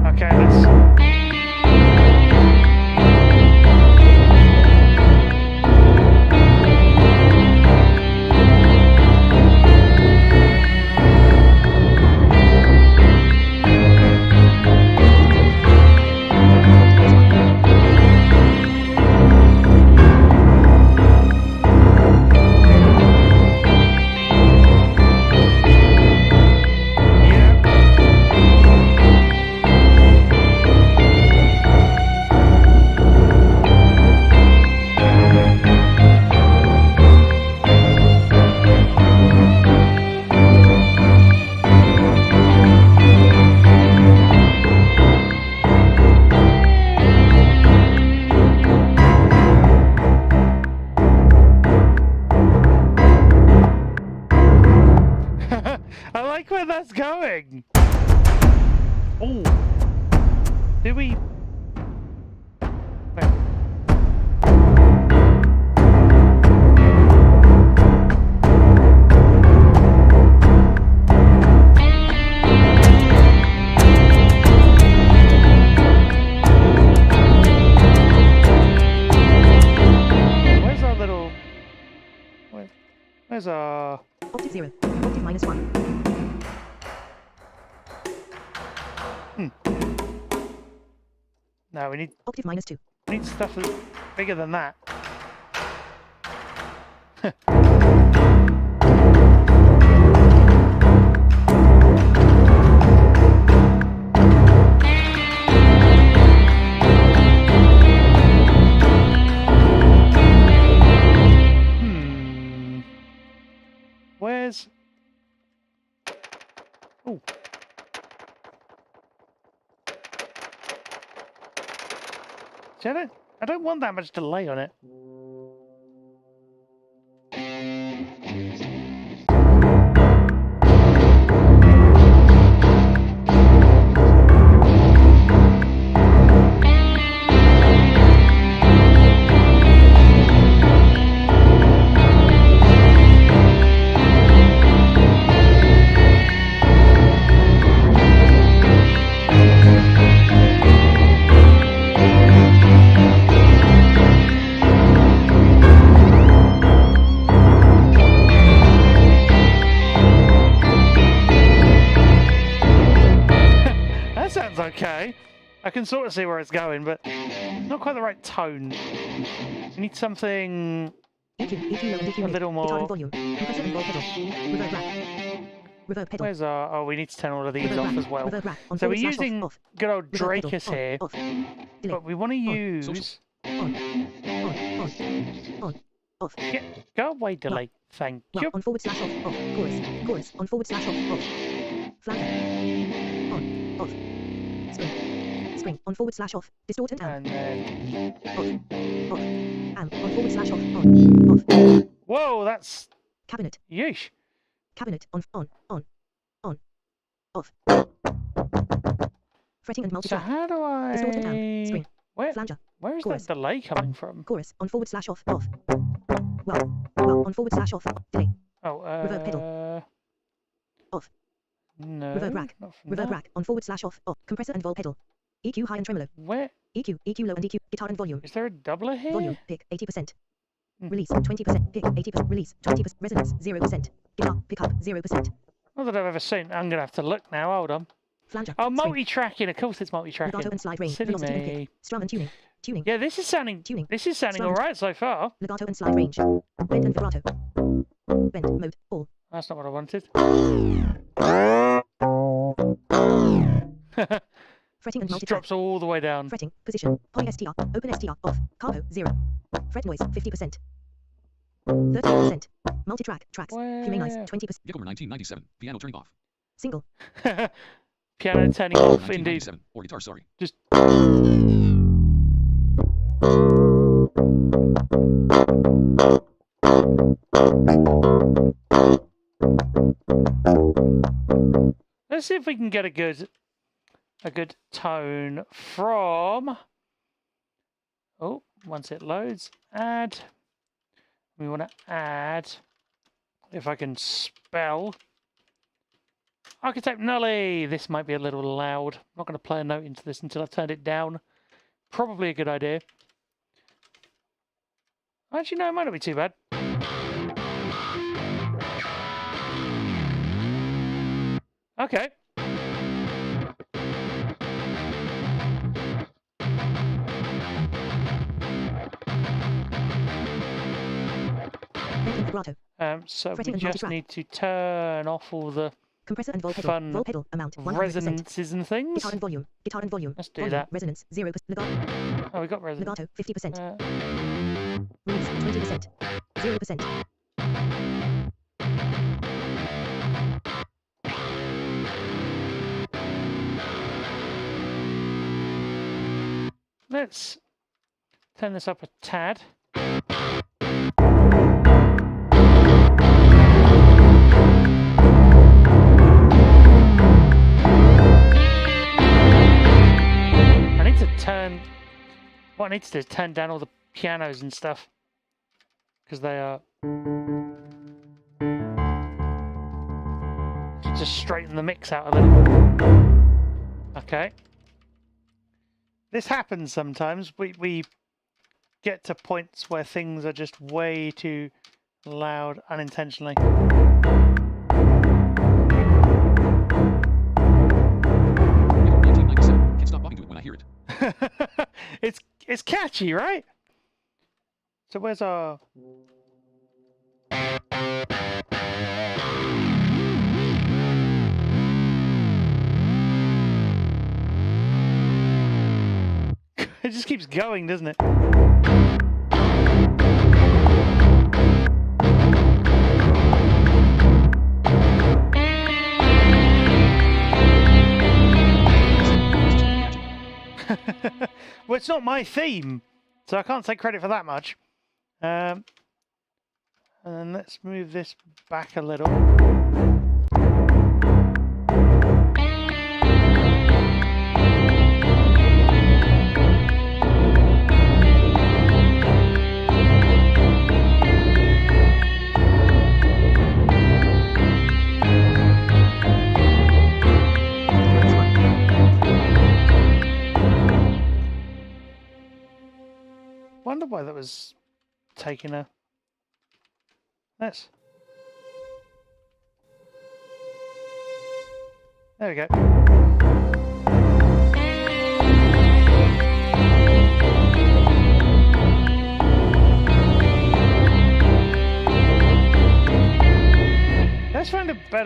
Okay, let's. I like where that's going. Oh, do we? Wait. Where's our little? Where's our? Octave 0. Octave -1. No, we need Octave -2. stuff that's bigger than that. Where's? Oh. See, I don't want that much delay on it. sounds okay. I can sort of see where it's going, but not quite the right tone. You need something EQ low and EQ a mid. little Guitar and more. volume. Compressor and roll pedal. Reverb rack. Reverb pedal. Where's our? Oh, we need to turn all of these Reverb off rack. as well. Reverb rack. On So we're forward slash using off. good old Reverb pedal. Drakus On. here, Off. Delay. but we want to use. On. Off. Go away, delay. Thank Well, you. on forward slash off. Off. Chorus. On forward slash off. Off. Flanker. On. Off. Spring. On forward slash off. Distort and amp. And then. Off. Amp. On forward slash off. On. Off. Whoa, that's. Cabinet. Yeesh. Cabinet. On. Off. Fretting and So multi-track. how do Distort and amp. I? Spring. Where? Flanger. Where is Chorus. that delay coming from? Chorus. On forward slash off. Off. Well. On forward slash off. Delay. Oh, Reverb pedal. Off. No. Reverb rack. not from Reverb that. rack. On forward slash off. Off. Compressor and vol pedal. EQ high and tremolo. Where EQ low and EQ. Guitar and volume. is there a doubler here? Volume. Pick 80%. Hmm. Release 20%. Pick 80%. Release 20%. Resonance 0%. Guitar. Pickup 0%. Not that I've ever seen. I'm gonna have to look now. Hold on. Flanger. Oh, Spring. multi-tracking. Of course, it's Legato multi-tracking. and slide range. Silly Velocity and me. pick. Strum and tuning. Yeah, this is sounding. Tuning. This is sounding Slide. all right so far. Legato and slide range. Bend and vibrato. Bend mode. All. That's not what I wanted. Fretting and Just multi-track. drops all the way down. Fretting. Position. Poly STR. Open STR. Off. Carbo 0. Fret noise 50%. 30%. Multi-track. Tracks. Humming noise Where? 20%. Gigover 1997. Piano turning off. Single. Piano turning off, indeed. 1997. Or guitar, sorry. Just. Let's see if we can get a good tone from. Oh, once it loads, add. We want to add. If I can spell. Archetype Nully. This might be a little loud. I'm not going to play a note into this until I've turned it down. Probably a good idea. Actually, no, it might not be too bad. Okay. Bend and vibrato. So Fretting we and just multi-track. need to turn off all the Compressor and vol pedal. Fun Vol pedal. Amount 100%. resonances and things. Guitar and volume. Guitar and volume. Let's do Volume. that. Resonance 0%. Legato. Oh, we got resonance. Legato 50%. Uh, Release 20%. 0%. let's turn this up a tad. I need to turn. What I need to do is turn down all the pianos and stuff because they are. Just straighten the mix out a little. Okay. This happens sometimes. We get to points where things are just way too loud unintentionally. Gigover 1997. Can't stop bumping to it when I hear it. It's catchy, right? So where's our? It just keeps going, doesn't it? Well, it's not my theme, so I can't take credit for that much. And then let's move this back a little. Wonder why that was taking a. Let's. There we go.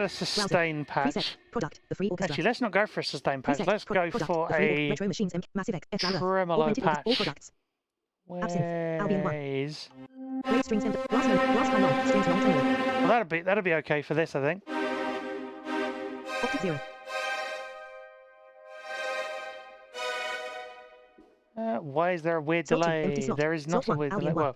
sustain patch. Preset. Product. The free orchestra. Actually, let's not go for a sustain patch. Preset. Let's go Product. for The free a Retro Machines Massive X F tremolo Augmented all patch. products. Absinthe. Albion 1. Ways. Great strings and last note. Last time on. Strings 1 to 0. Well, that'll be okay for this, I think. Octave 0. Why is there a weird Slot two, delay? empty slot. There is Slot not a one, weird delay. Albion one.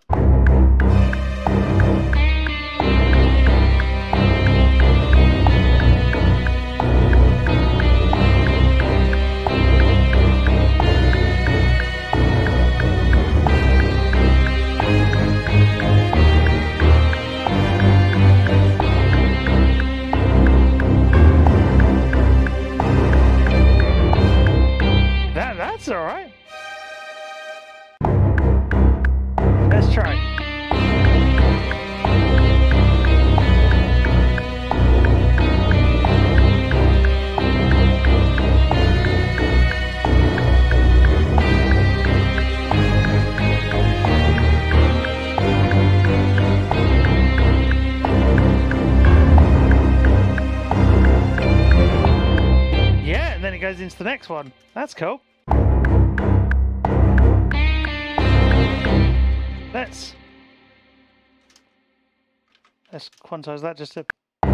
Well, that's all right. Let's try. Yeah, and then it goes into the next one. That's cool. Let's quantize that just to. Oh,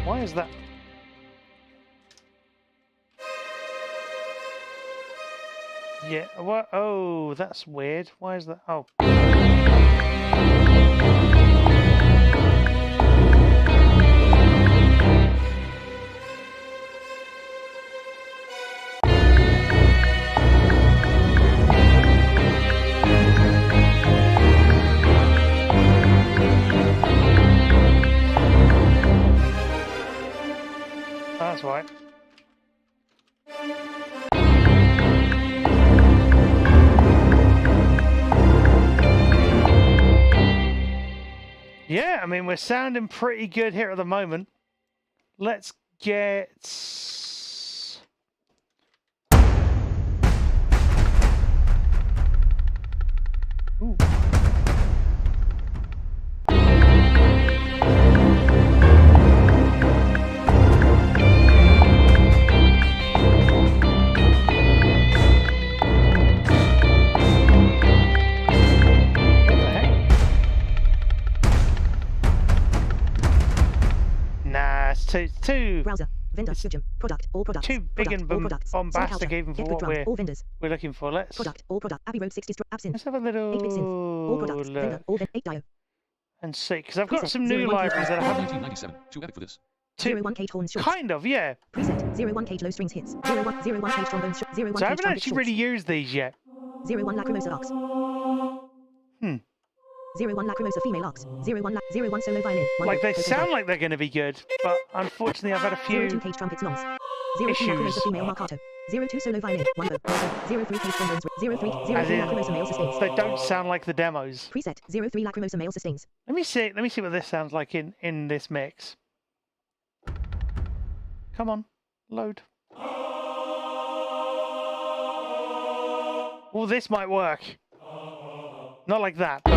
why is that? Yeah, what? Oh, that's weird. Why is that? Oh. That's right. Yeah, I mean, we're sounding pretty good here at the moment. Let's get... Ooh. Too Browser. Vendor. Switchem. Product. All products. too big Product, and all products. bombastic Sony even for Get what Good Drum. All vendors. we're looking for. Let's Product. All product. Abbey Road 60 Absinthe. let's have a little 8-bit synth. All products. Vendor. look All 8 dio. and see, because I've got Preset, some 0 new 1 libraries that I haven't 1997. Too epic for this. 0-1 cage horns shorts. kind of, yeah. Preset. 0-1 cage low strings hits. 0-1 cage trombones short. 0-1 So I cage haven't trumpet actually really shorts. used these yet. 0-1 lacrimosa ox. 0-1 lacrimosa female ox. 0-1 solo violin. Like they sound like they're going to be good, but unfortunately I've had a 0-2 few cage trumpets longs. 0-2 issues. lacrimosa female marcato. 0-2 solo violin. 1 bow. 0-3 cage trombones. 0-3 As in, lacrimosa male sustains. they don't sound like the demos. Preset. 0-3 lacrimosa male sustains. Let me see what this sounds like in this mix. Come on, load. Well, this might work. Not like that, but...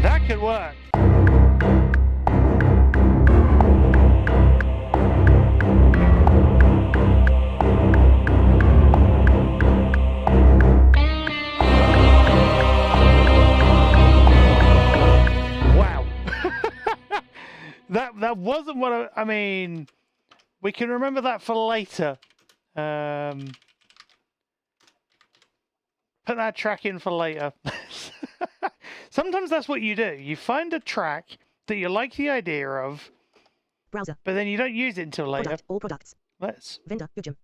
that could work. Wow. that wasn't what I mean, we can remember that for later. Put that track in for later. Sometimes that's what you do. You find a track that you like the idea of, Browser. but then you don't use it until later. Product. All products. Let's. Vendor. Gujam.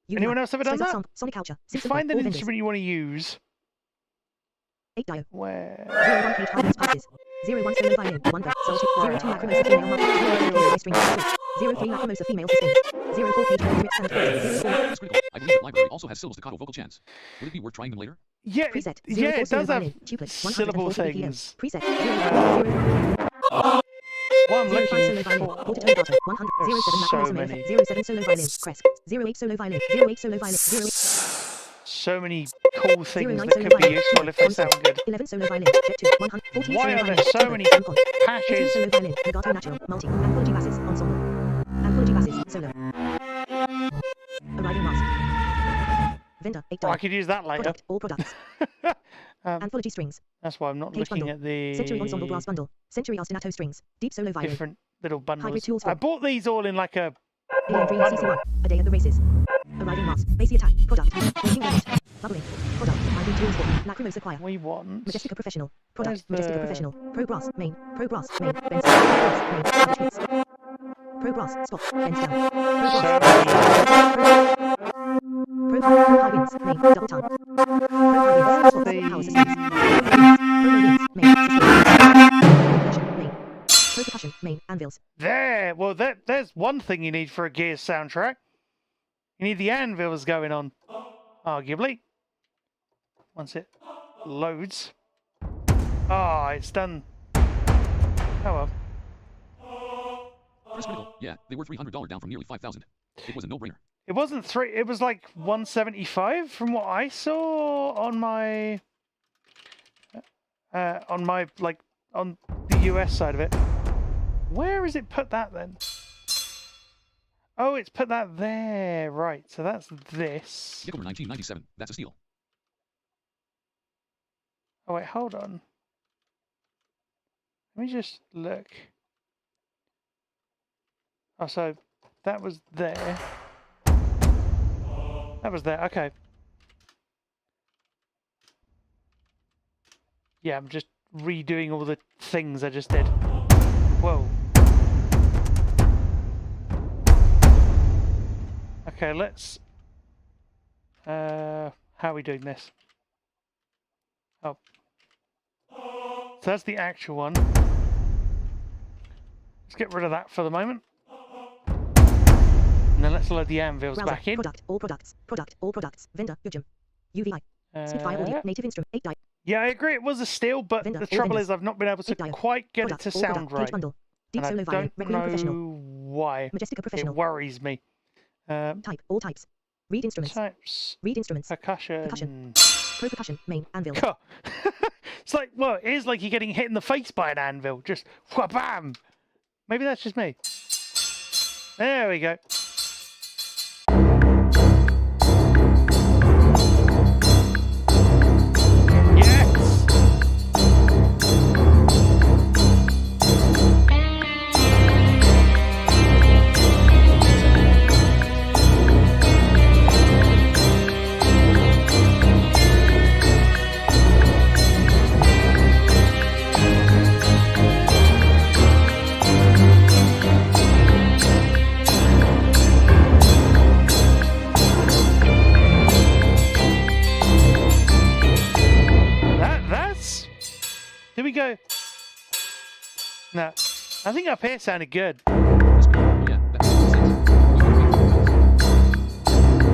Anyone else ever done that? Sonic Culture. You Simpson find All an vendors. instrument you want to use, 8 dio. Where? 01 page harmonious passes. 01 solo violin. 1 ver. Salty. 02 lacrimosa female market. 03 case high string. 03 lacrimosa female sustained. 04 page lyrics and chorus. 04 That's critical. I believe the library also has syllable staccato vocal chants. Would it be worth trying them later? Yeah, preset. yeah, 04 it solo does have violin. Tuplet. syllable 140 BPM. things. Preset. 0 What I'm 05 solo looking violin. for. Quarter tone data. 100. There's 07 so lacrimosa many. male. 07 solo violin. Crest. 08 solo violin. 08 solo violin. 08 So many cool things 09 that solo could be violin. useful if they sound good. 11 solo violin. Jet 2. 100. 14 Why solo are violin. there so Tempo, many Tempo. 18 patches? solo violin. Legato natural. Multi. Anthology basses. Ensemble. Anthology basses. Solo. Arriving mask. Vendor. 8 Oh, I dio. could use that later. Product. All products. Anthology strings. That's why I'm not Page looking bundle. at the Century ensemble brass bundle. Century ostinato strings. Deep solo violin. different little bundles. tools I for- bought these all in like a Alien Dream bundle. CC1. A day at the races. Arriving mask. Basie attack. Product. Waiting limit. Bubbling. Product. Finding tools for. Lacrimosa choir. we want. Majestica Professional. Product. Where's Majestica the- Professional. Pro Brass. Main. Pro Brass. Main. Bends. Pro Brass. Main. Savage Beats. Pro Brass. Spot. Bends down. Pro So Brass. many. Pro High Winds. Main. Double tongue. Pro High Winds. Spot. Power systems. Pro Low Winds. Main. Sustain. Main. Pro Percussion. Main. Anvils. There. Well, there's one thing you need for a Gears soundtrack. You need the anvils going on, arguably. Once it loads. Ah, it's done. Oh well. That's critical. Yeah, they were $300 down from nearly 5,000. It was a no-brainer. It wasn't 3. It was like 175 from what I saw on my like on the US side of it. Where is it put that then? Oh, it's put that there. Right. So that's this. Nickelmer 1997. That's a steal. Oh wait, hold on. Let me just look. Oh, so that was there. That was there. Okay. Yeah, I'm just redoing all the things I just did. Whoa. Okay, let's... how are we doing this? Oh. So that's the actual one. Let's get rid of that for the moment. And then let's load the anvils Browser. back in. Product. All products. Product. All products. Vendor. Gujam. UVI. Spitfire Audio. Native instrument. 8 dio. Yeah, I agree it was a steal, but Vendor, the all trouble vendors. is I've not been able to 8 dio. quite get Product. it to All sound product. right. Page bundle. Deep And I solo violin. don't Requiem Professional. know why. Majestica It Professional. worries me. Type. All types. Read instruments. Types. Read instruments. Percussion. Percussion. Pro percussion. Main. Anvil. Cool. It's like, well, it is like you're getting hit in the face by an anvil. Just wha-bam. Maybe that's just me. There we go. Yes. That's. Did we go? No. I think up here sounded good. That's critical. Yeah, that makes sense. We were $300.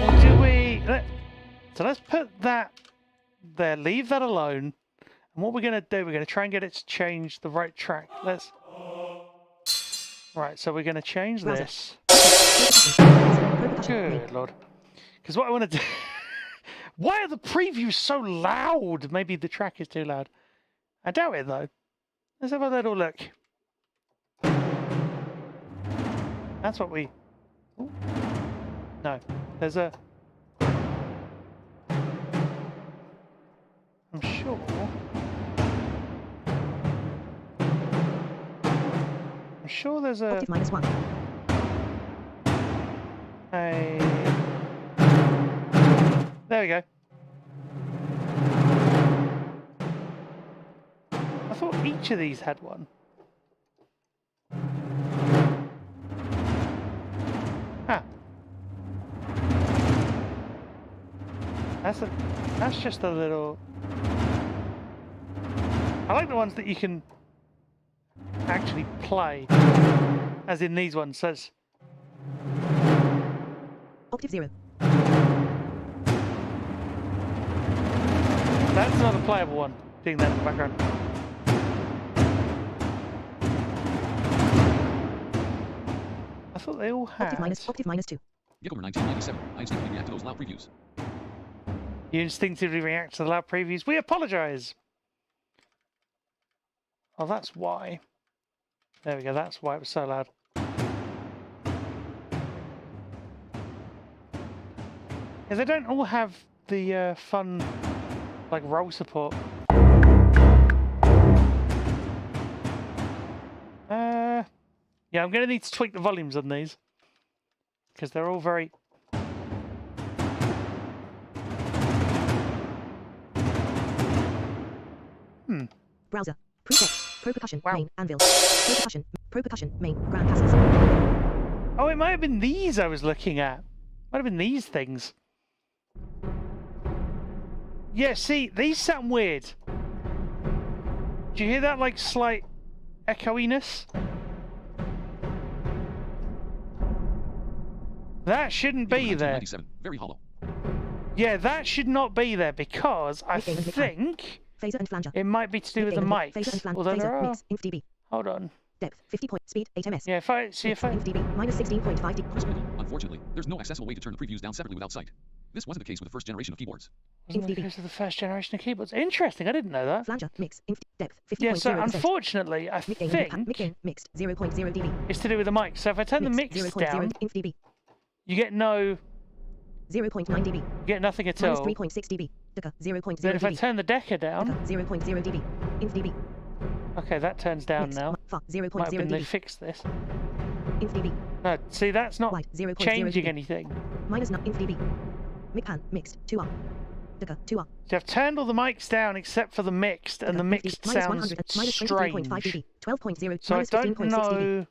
Or do we? So let's put that there. Leave that alone. And what we're going to do, we're going to try and get it to change the right track. Let's. Right, so we're going to change Browser. this. Pro percussion. Main. Good lord. Because what I want to do. Why are the previews so loud? Maybe the track is too loud. I doubt it though. Let's have a little look. That's what we. Ooh. No, there's a. I'm sure. I'm sure there's a. Octave -1. There we go. I thought each of these had one. That's just a little. I like the ones that you can actually play, as in these ones. Says Octave 0. that's not a playable one. Seeing that in the background. I thought they all had. Octave minus 2. Gigomer 1997. I instinctively react to those loud previews. You instinctively react to the loud previews. We apologise. Oh, that's why. There we go. That's why it was so loud. Yeah, they don't all have the fun, like, roll support. Yeah, I'm going to need to tweak the volumes on these. Because they're all very... Browser. Preset. Pro percussion. Wow. Main. Anvil. Pro percussion. Pro percussion. Main. Grand passes. Oh, it might have been these I was looking at. Might have been these things. Yeah, see, these sound weird. Do you hear that, like, slight echoiness? That shouldn't be Gigomer there. 1997. Very hollow. Yeah, that should not be there because I Mid-gain and think Phaser and flanger. it might be to do with the Mid-gain and mics. Phaser and flanger. Although there Phaser. are... Mix. Inf dB. Hold on. Depth. 50 point. Speed. 8 ms. Yeah, if I see Mix. if I... Inf dB. Minus 16.5 dB. Chris Whittle. Unfortunately, there's no accessible way to turn the previews down separately without sight. This wasn't the case with the first generation of keyboards. Wasn't the dB. case of the first generation of keyboards. Interesting, I didn't know that. Flanger. Mix. Inf depth. 50.0%. Yeah, so unfortunately, I Mid-gain and think mid-gain. Mixed. 0.0 dB. it's to do with the mic. So if I turn the Mix. mix 0.0 down, Inf dB. you get 0.9 dB. nothing at Minus all. 3.6 dB. Decca. 0.0 Then if I dB. turn the Decca down, Decca. 0.0 dB. Inf dB. okay, that turns down Mix. now. Fa. Might have 0.0 been they dB. fixed this. Inf dB. No, see, that's not White. 0.0 changing dB. anything. Minus 9 Inf dB. Mic pan. Mixed. 2R. Decca. 2R. So I've turned all the mics down except for the mixed, and the mixed minus sounds 100, minus strange. 23.5 dB. 12.0. So I minus don't 15.6 dB. know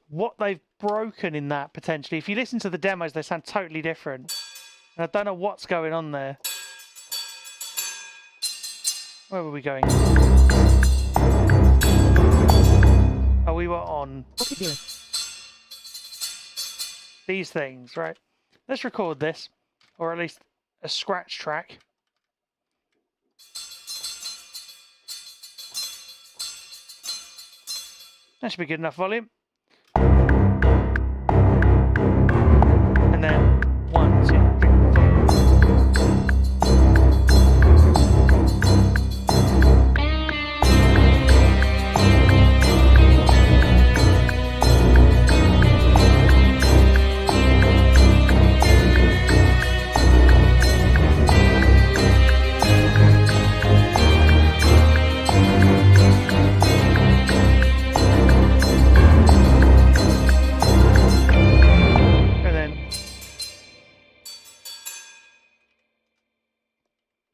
what they've broken in that potentially. If you listen to the demos, they sound totally different. And I don't know what's going on there. Where were we going? Oh, we were on Octave 0. these things, right? Let's record this, or at least a scratch track. That should be good enough volume. And then 1, 2, 3, 4.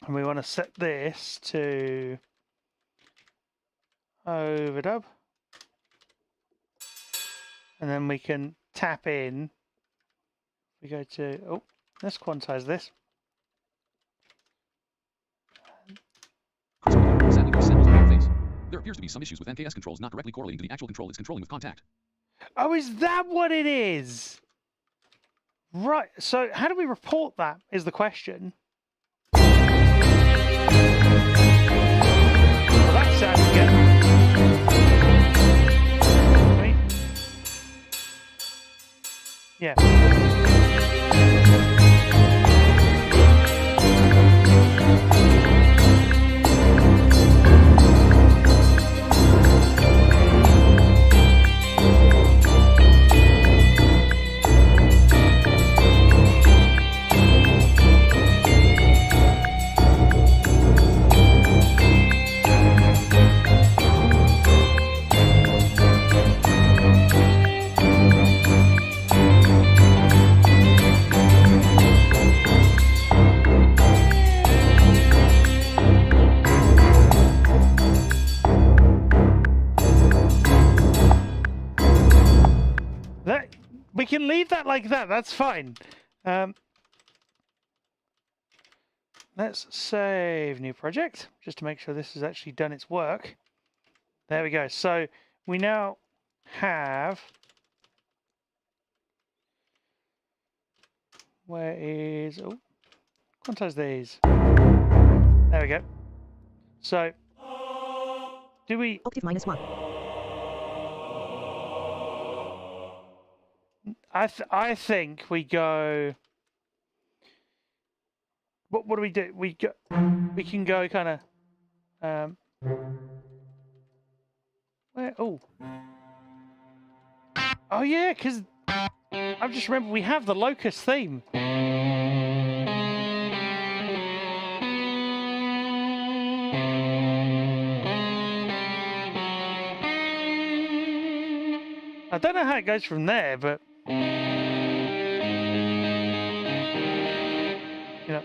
And we want to set this to overdub. And then we can tap in. We go to, oh, let's quantize this. Chris Whittle. Sadly, this samples on face. There appears to be some issues with NKS controls not directly correlating to the actual control it's controlling with contact. Oh, is that what it is? Right, so how do we report that is the question. Well, that sounds good. Right. Yeah. We can leave that like that. That's fine. Let's save new project, just to make sure this has actually done its work. There we go. So we now have... Where is... Oh, quantize these. There we go. So, do we... Octave -1. I think we go... What do we do? We can go kind of... where? Oh. Oh yeah, because I've just remembered we have the Locust theme. I don't know how it goes from there, but you know.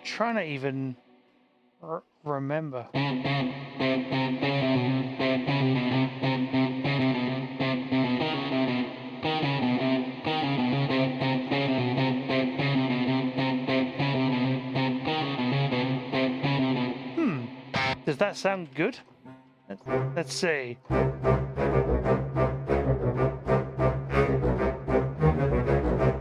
Trying to even remember. Does that sound good? Let's see.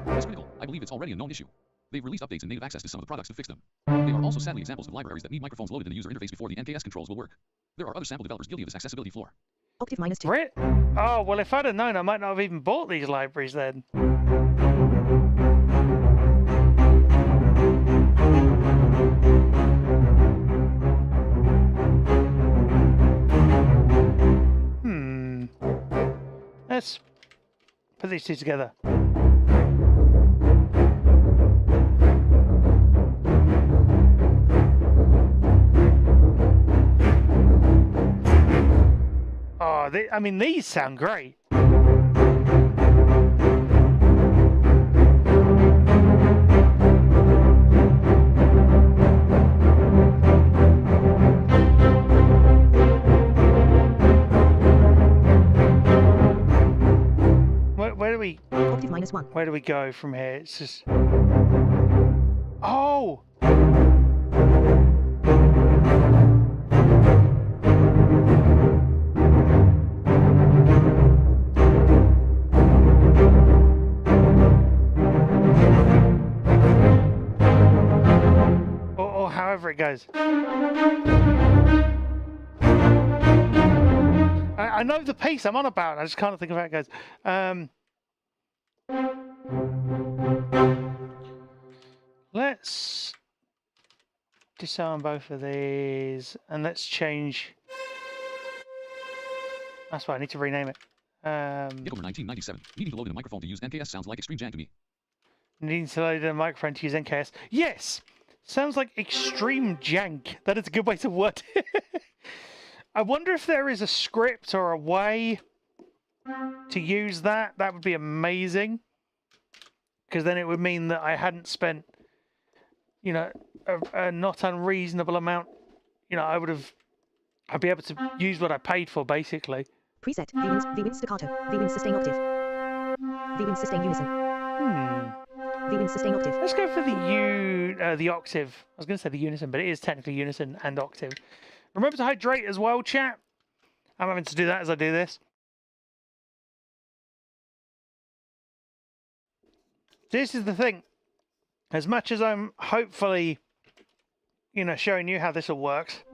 It's critical. I believe it's already a known issue. They've released updates and native access to some of the products to fix them. They are also sadly examples of libraries that need microphones loaded in the user interface before the NKS controls will work. There are other sample developers guilty of this accessibility flaw. Octave -2. Right? Oh, well, if I'd have known, I might not have even bought these libraries then. Let's put these two together. Oh, I mean, these sound great. Where do we... Octave -1. Where do we go from here? It's just... Oh! Or however it goes. I know the piece I'm on about. I just can't think of how it goes. Let's disarm both of these and let's change. That's why I need to rename it. Gitomer 1997. Needing to load in a microphone to use NKS sounds like extreme jank to me. Needing to load in a microphone to use NKS. Yes! Sounds like extreme jank. That is a good way to word it. I wonder if there is a script or a way to use that. That would be amazing. Because then it would mean that I hadn't spent, you know, a not unreasonable amount. You know, I'd be able to use what I paid for, basically. Preset. V-Win staccato. V-Win sustain octave. V-Win sustain unison. V-Win sustain octave. Let's go for the octave. I was going to say the unison, but it is technically unison and octave. Remember to hydrate as well, chat. I'm having to do that as I do this. This is the thing. As much as I'm hopefully, you know, showing you how this all works,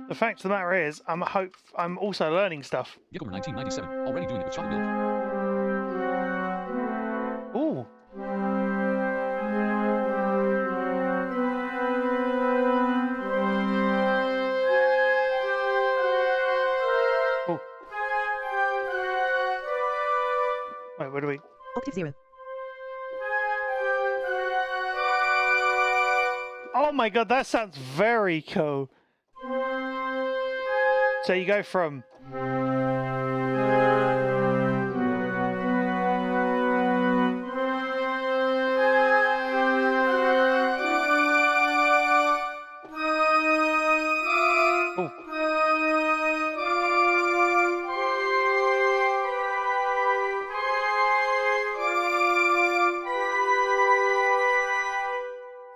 the fact of the matter is, I'm also learning stuff. Gitomer 1997. Already doing it with chocolate milk. Ooh. Oh. Wait, where do we? Octave 0. Oh my god, that sounds very cool. So you go from... Oh.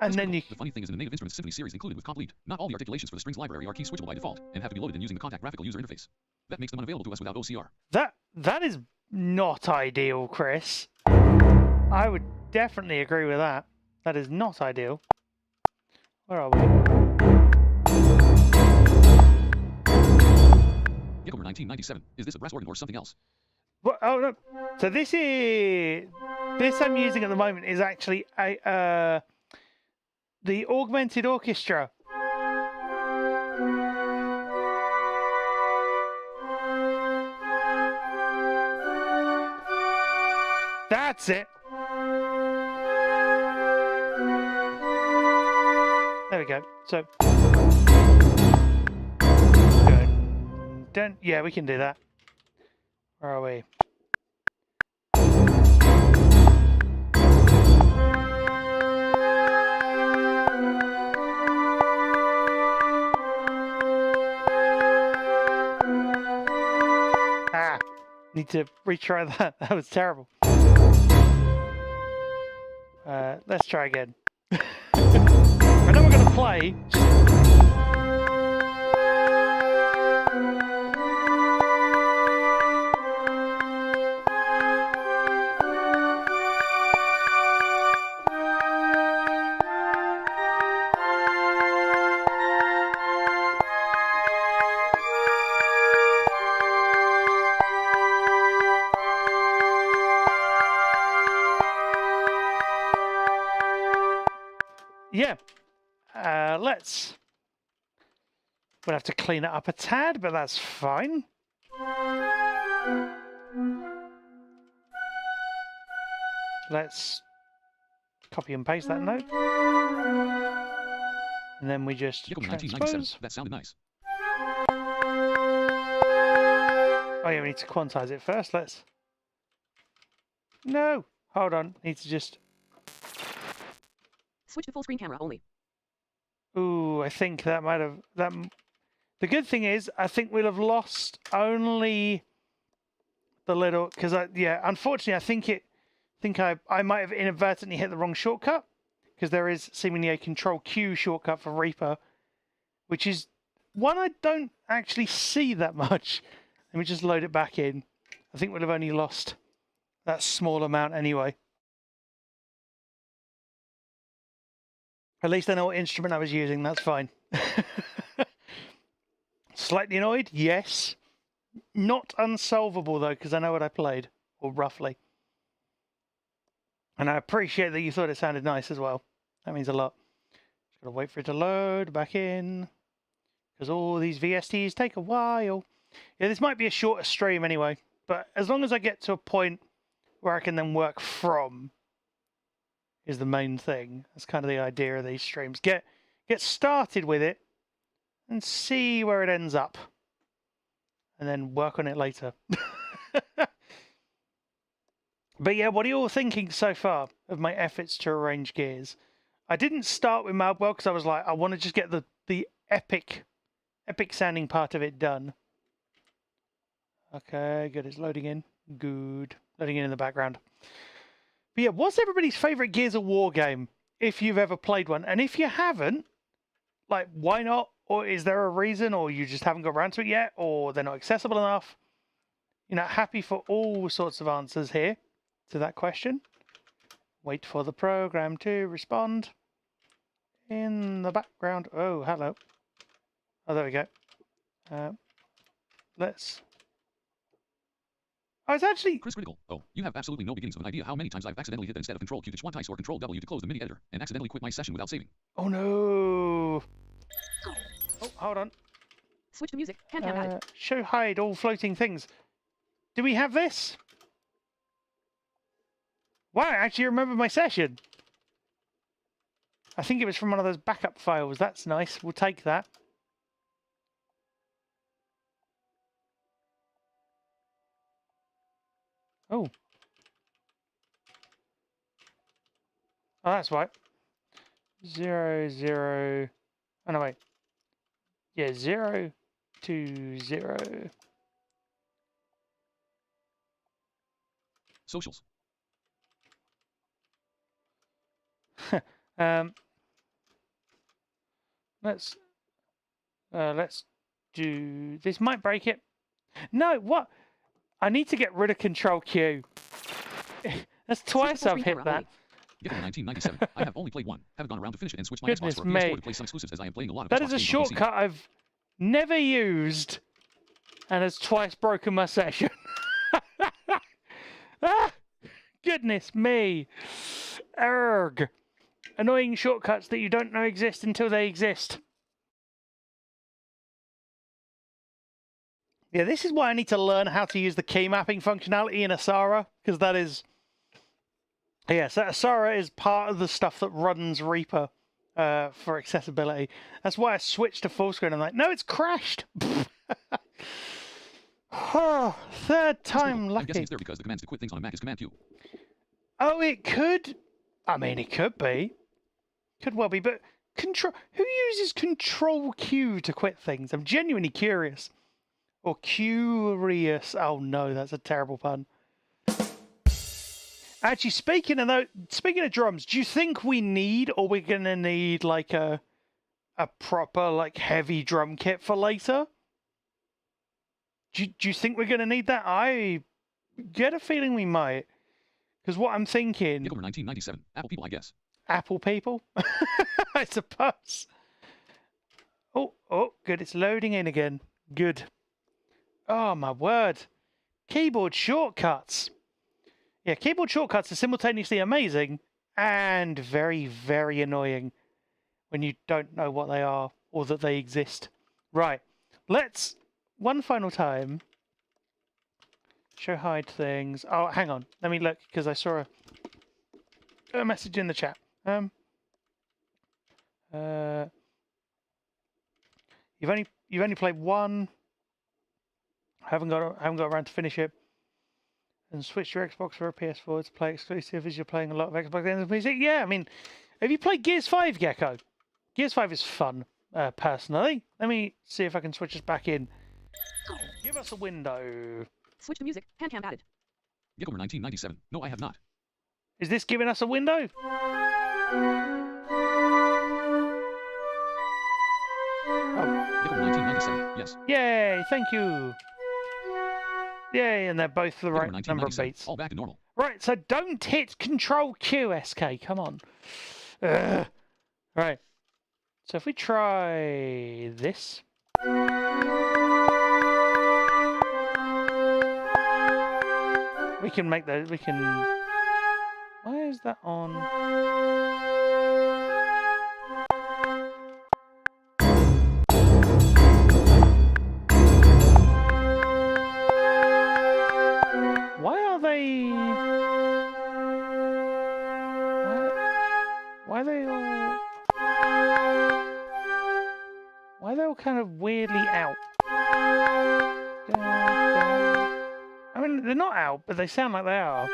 and then you. The funny thing is, in the Native Instruments Symphony series included with Complete, not all the articulations for the strings library are key switchable by default, and have to be loaded in using the Contact graphical user interface. That makes them unavailable to us without OCR. That is not ideal, Chris. I would definitely agree with that. That is not ideal. Where are we? Geckomer 1997. Is this a brass organ or something else? What? Oh no. So this I'm using at the moment is actually a the Augmented Orchestra. That's it. There we go. So, dun. Yeah, we can do that. Where are we? Need to retry that. That was terrible. Let's try again. I know we're going to play. Yeah, we'll have to clean it up a tad, but that's fine. Let's copy and paste that note. And then we just Geckomer 1997. transpose. That sounded nice. Oh yeah, we need to quantize it first. Let's... No! Hold on, need to just... Switch to full screen camera only. Ooh, I think that might have... The good thing is, I think we'll have lost only the little... Because, yeah, unfortunately, I might have inadvertently hit the wrong shortcut. Because there is seemingly a Control-Q shortcut for Reaper. Which is one I don't actually see that much. Let me just load it back in. I think we'll have only lost that small amount anyway. At least I know what instrument I was using, that's fine. Slightly annoyed? Yes. Not unsolvable though, because I know what I played, or roughly. And I appreciate that you thought it sounded nice as well. That means a lot. Just gotta wait for it to load back in. Because all these VSTs take a while. Yeah, this might be a shorter stream anyway, but as long as I get to a point where I can then work from, is the main thing. That's kind of the idea of these streams. Get started with it and see where it ends up. And then work on it later. But yeah, what are you all thinking so far of my efforts to arrange gears? I didn't start with Maldwell because I was like, I want to just get the epic sounding part of it done. Okay, good. It's loading in. Good. Loading in the background. But yeah, what's everybody's favourite Gears of War game, if you've ever played one? And if you haven't, like, why not? Or is there a reason? Or you just haven't got around to it yet? Or they're not accessible enough? You know, happy for all sorts of answers here to that question. Wait for the program to respond. In the background. Oh, hello. Oh, there we go. Let's... I was actually... Chris Critical. Oh, you have absolutely no beginnings of an idea how many times I've accidentally hit the instead of Control-Q to quantize or Control-W to close the MIDI editor, and accidentally quit my session without saving. Oh no! Oh, hold on. Switch to music. Hand cam added. Show hide all floating things. Do we have this? Wow, I actually remember my session. I think it was from one of those backup files. That's nice. We'll take that. Oh. Oh, that's right. 0, 0. Oh, no, wait. Yeah, 0, 2, 0. Socials. Let's do this. Might break it. No, what? I need to get rid of Control Q. That's twice I've hit that. Given 1997, I have only played one. Haven't gone around to finish it and switched my Goodness Xbox for a me. PS4 to play some exclusives as I am playing a lot of That Xbox is a games on PC. shortcut I've never used and has twice broken my session. Ah, goodness me. Erg. Annoying shortcuts that you don't know exist until they exist. Yeah, this is why I need to learn how to use the key mapping functionality in Asara, because that is... Yeah, so Asara is part of the stuff that runs Reaper for accessibility. That's why I switched to full screen. I'm like, no, it's crashed. Oh, third time I'm lucky. guessing it's there because the commands to quit things on a Mac is Command Q. Oh, it could. I mean, it could be. Could well be, but who uses Control Q to quit things? I'm genuinely curious. Or curious. Oh no, that's a terrible pun. Actually, speaking of drums, do you think we need, or we're gonna need like a proper like heavy drum kit for later? Do you think we're gonna need that? I get a feeling we might, because what I'm thinking. Gigover 1997. Apple people, I guess. Apple people, I suppose. Oh, good. It's loading in again. Good. Oh my word. Keyboard shortcuts. Yeah, keyboard shortcuts are simultaneously amazing and very, very annoying when you don't know what they are or that they exist. Right. Let's, one final time, show hide things. Oh, hang on. Let me look, because I saw a message in the chat. You've only played one. Haven't got around to finish it. And switch your Xbox for a PS4 to play exclusive as you're playing a lot of Xbox games and PC. Yeah, I mean, have you played Gears 5, Gecko? Gears 5 is fun, personally. Let me see if I can switch us back in. Give us a window. Switch to music. Handcam added. Gigover 1997. No, I have not. Is this giving us a window? Gigover 1997. Yes. Yay, thank you. Yay, and they're both the right number of beats. All back to normal. Right, so don't hit Control Q, SK. Come on. Ugh. Right. So if we try this. We can make those. We can. Why is that on? Why are they? Why are they all? Why are they all kind of weirdly out? I mean, they're not out, but they sound like they are.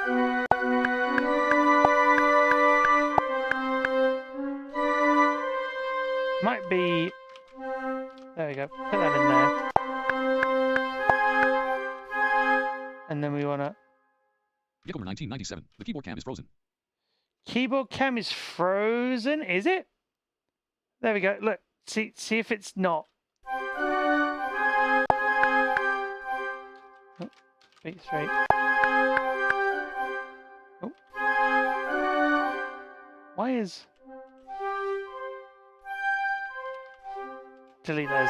Might be... There we go. Put that in there. And then we want to... Gigover 1997. The keyboard cam is frozen. Keyboard cam is frozen, is it? There we go. Look, see if it's not. Oh, straight. Oh. Why is... Delete those.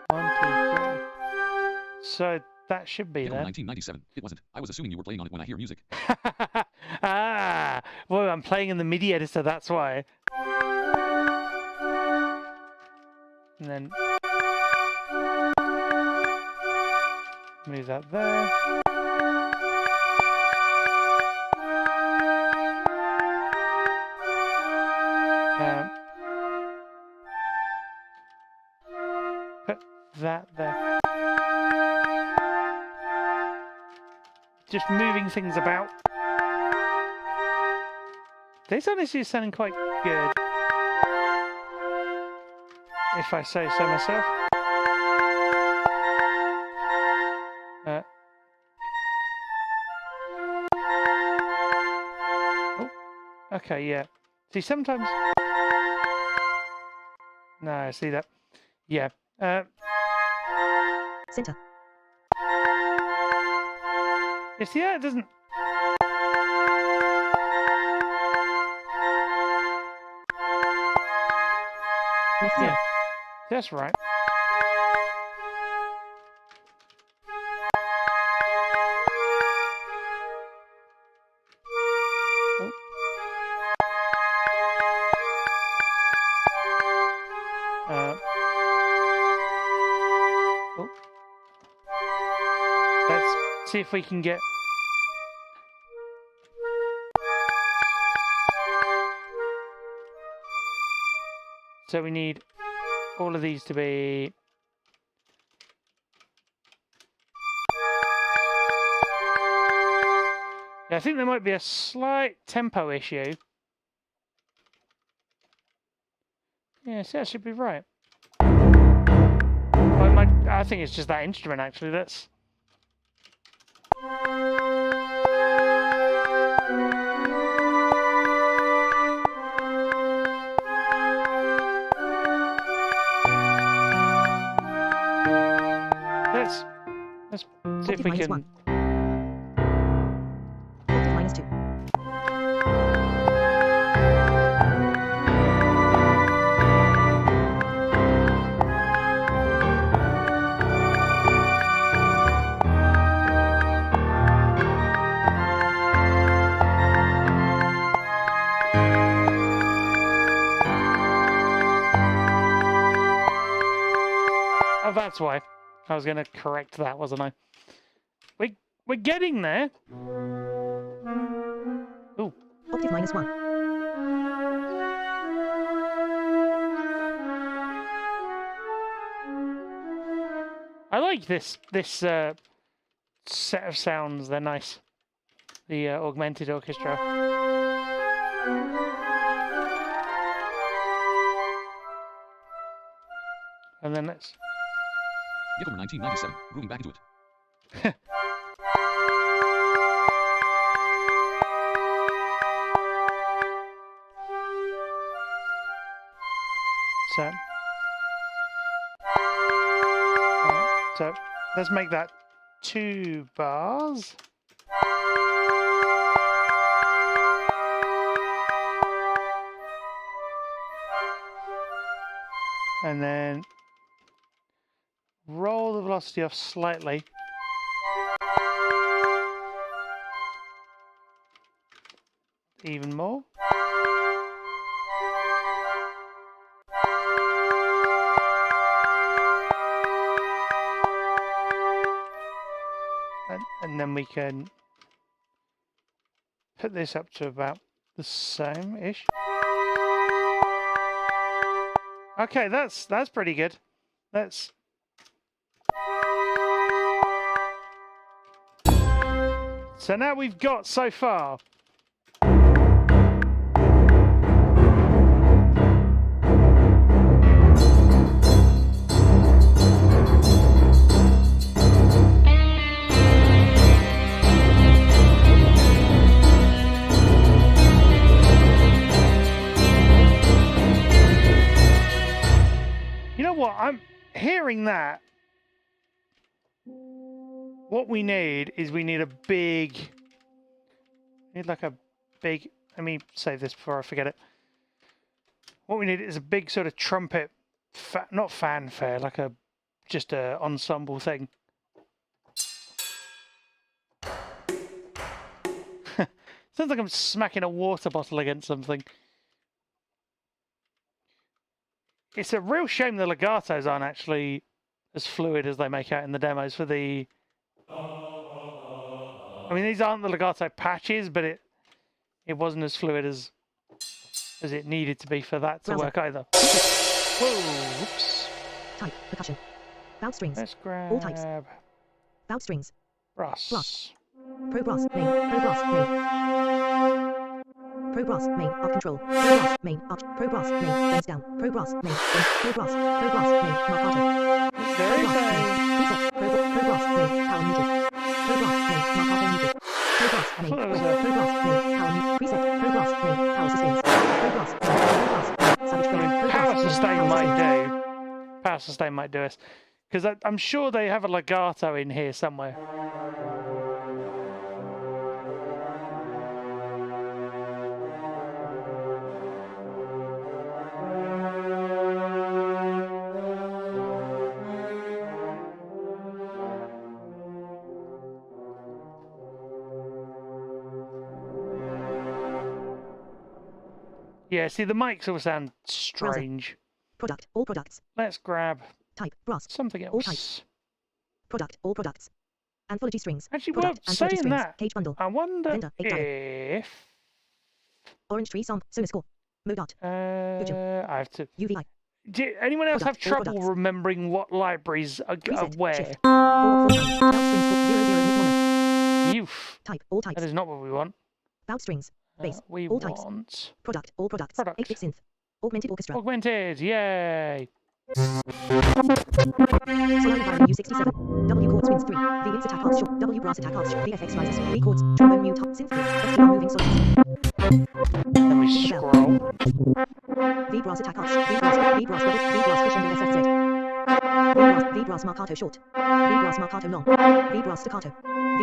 One, two, three. So that should be Gigover there. 1997. It wasn't. I was assuming you were playing on it when I hear music. Ah, well, I'm playing in the MIDI editor, that's why. And then move that there. Put that there. Just moving things about. This honestly is sounding quite good, if I say so myself. okay, yeah. See, sometimes... No, I see that. Yeah. Center. You see that? It doesn't... Left Yeah. 0. That's right. Oh. Oh. Let's see if we can get... So we need all of these to be... Yeah, I think there might be a slight tempo issue. Yeah, so that should be right. I think it's just that instrument, actually. That's... Let's see if Octave we minus can... 1. Octave minus 2. Oh, that's why. I was going to correct that, wasn't I? We're getting there. Ooh. Octave minus 1. I like this set of sounds. They're nice. The augmented orchestra. And then let's... Gilmer 1997, grooving back into it. So... So, let's make that 2 bars. And then roll the velocity off slightly. Even more. And then we can put this up to about the same-ish. Okay, that's pretty good. Let's... So now we've got so far. You know what? I'm hearing that. What we need is we need a big... Need like a big... Let me save this before I forget it. What we need is a big sort of trumpet... not fanfare, like a... Just a ensemble thing. Sounds like I'm smacking a water bottle against something. It's a real shame the legatos aren't actually as fluid as they make out in the demos for the... I mean, these aren't the legato patches, but it wasn't as fluid as it needed to be for that to Browser. work either. Whoa, whoops. Type. Percussion. Valve strings. Let's All types. grab Valve strings. brass. Brass. Pro brass. Main. Pro brass. Main. Pro brass. Main. Up control. Pro brass. Main. Up. Pro brass. Main. Bends down. Pro brass. Main. Bends. Pro brass. Pro brass. Main. Marcato. There Pro is brass. Main. a... Preset. Pro brass. Main. Power muted. Pro brass. Main. Marcato muted. Progress. I Main. thought there was Progress. Main. Power mute. Preset. Progress. Main. Power sustains. Progress. Progress. Savage frame. Progress. Power Main. sustain Power might sustains. do. Power sustain might do us. Because I'm sure they have a legato in here somewhere. Yeah, see, the mics all sound strange. Product. All products. Let's grab Type. Brass. something All else. types. Product. All products. Anthology strings. Actually, Product. well, Anthology saying strings. that, Cage bundle. I wonder Vendor. 8 dial. if... Orange tree song. Sonar score. Modart. I have to... UVI. Do anyone else have Product, all trouble products. remembering what libraries are Preset. where? Shift. 4 times. Belt strings. 00 mid mono. Youth. Type. All That types. is not what we want. Belt strings. Bass. We all types. want... Product. All products. Product. 8-bit synth. Augmented orchestra. Augmented, yay! Solar environment U67. W chords wins 3. V wins attack arts short. W brass attack arts short. VFX rises. V chords. Trombone mute hot. Synth bass. SDR moving solids. Then we scroll. V brass attack arts. V brass double. V brass crescendo SFZ. V brass marcato short. V brass marcato long. V brass staccato. V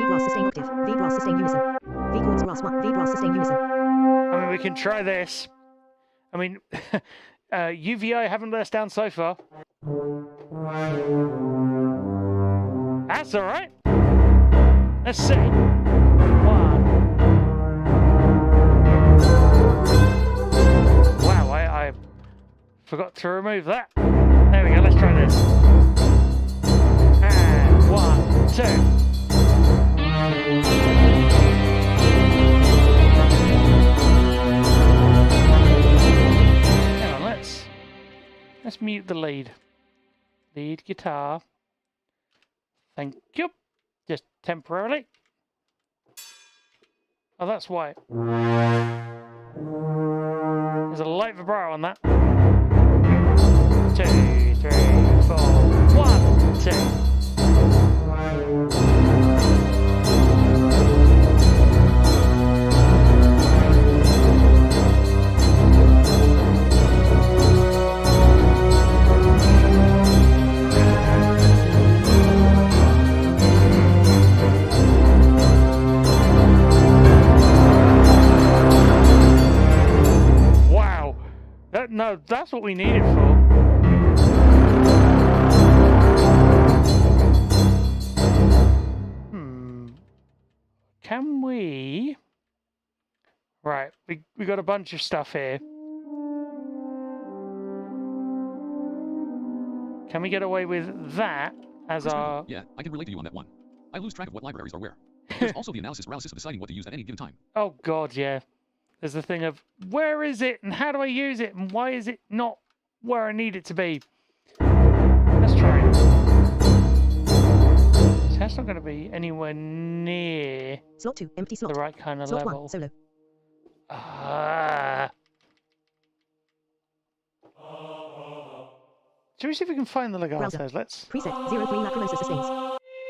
brass sustain octave. V brass sustain unison. V chords brass one. V brass sustain unison. I mean, we can try this. I mean, UVI haven't let us down so far. That's all right. Let's see. 1. Wow, I forgot to remove that. There we go. Let's try this. And 1, 2. Hang on, let's mute the lead. Lead guitar. Thank you. Just temporarily. Oh, that's why. There's a light vibrato on that. 2, 3, 4. 1, 2. Wow. No, that's what we need it for. Can we... Right, we got a bunch of stuff here. Can we get away with that as our... Yeah, I can relate to you on that one. I lose track of what libraries are where. There's also the analysis paralysis of deciding what to use at any given time. Oh god, yeah. There's the thing of, where is it and how do I use it and why is it not where I need it to be? Let's try it. So that's not going to be anywhere near Slot 2. Empty slot. the right kind of Slot level. 1. Solo. Should we see if we can find the legatos? Browser. Let's Preset. 03 Lacrimosa sustains.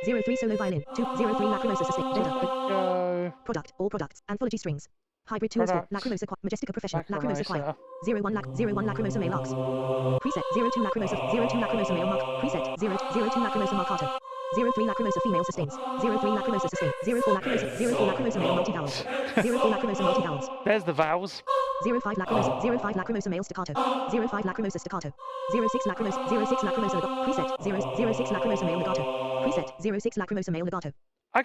03 solo violin. 03 Lacrimosa sustain. Vendor. go. Product. All products. Anthology strings. Hybrid tools. Product. Lacrimosa. Majestica Professional. Lacrimosa Choir. Lacrimosa. 01 Lacrimosa male arcs. Preset. 02 Lacrimosa male mark. Preset. 02 Lacrimosa marcato. 03 Lacrimosa female sustains. 03 Lacrimosa sustain. 04 Lacrimosa male multi vowels. 04 Lacrimosa multi vowels. There's the vowels. 05 Lacrimosa male staccato. 05 Lacrimosa staccato. 06 Lacrimosa legato. Preset. 06 Lacrimosa male legato. Preset. 06 Lacrimosa male legato. I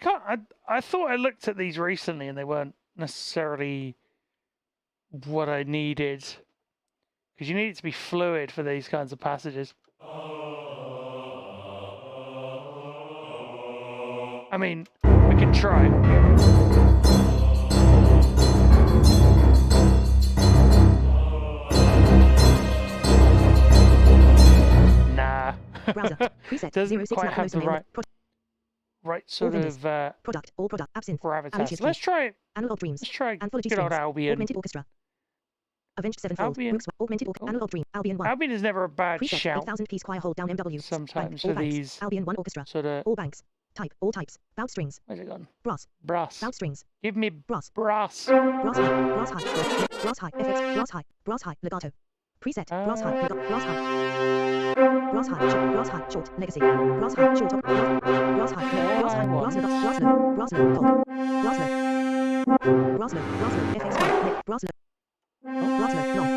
thought I looked at these recently and they weren't necessarily what I needed. Because you need it to be fluid for these kinds of passages. I mean, we can try. Nah. Browser. Preset. Doesn't 06 quite have Lacrimosa the male. right sort vendors. of Product. All product. Absinthe. gravitas. Alicious Let's try it. Analog dreams. Let's try Anthology good old strings. Albion. Augmented orchestra. Avenged Sevenfold. Albion. Brooks. Augmented Analog dream. Albion 1. Albion is never a bad Preset. shout 8,000 piece choir hold down MW. sometimes All for banks. these Albion 1 orchestra. sort of All banks. Type. All types. Bowed strings. Where's it gone? Brass. Brass. Bowed strings. Give me Brass. brass. Brass high. Brass high. Brass high. FX. Brass high. Brass high. Legato. Preset. Brass high. Brass high. Brass high. Short. Brass high. Short. Legacy. Brass high. Short. Brass high. Brass high. Brass low. Brass low. Brass low. Gold. Brass low. Brass low. Brass low. FX. Brass low. Brass low. Long. Brass low.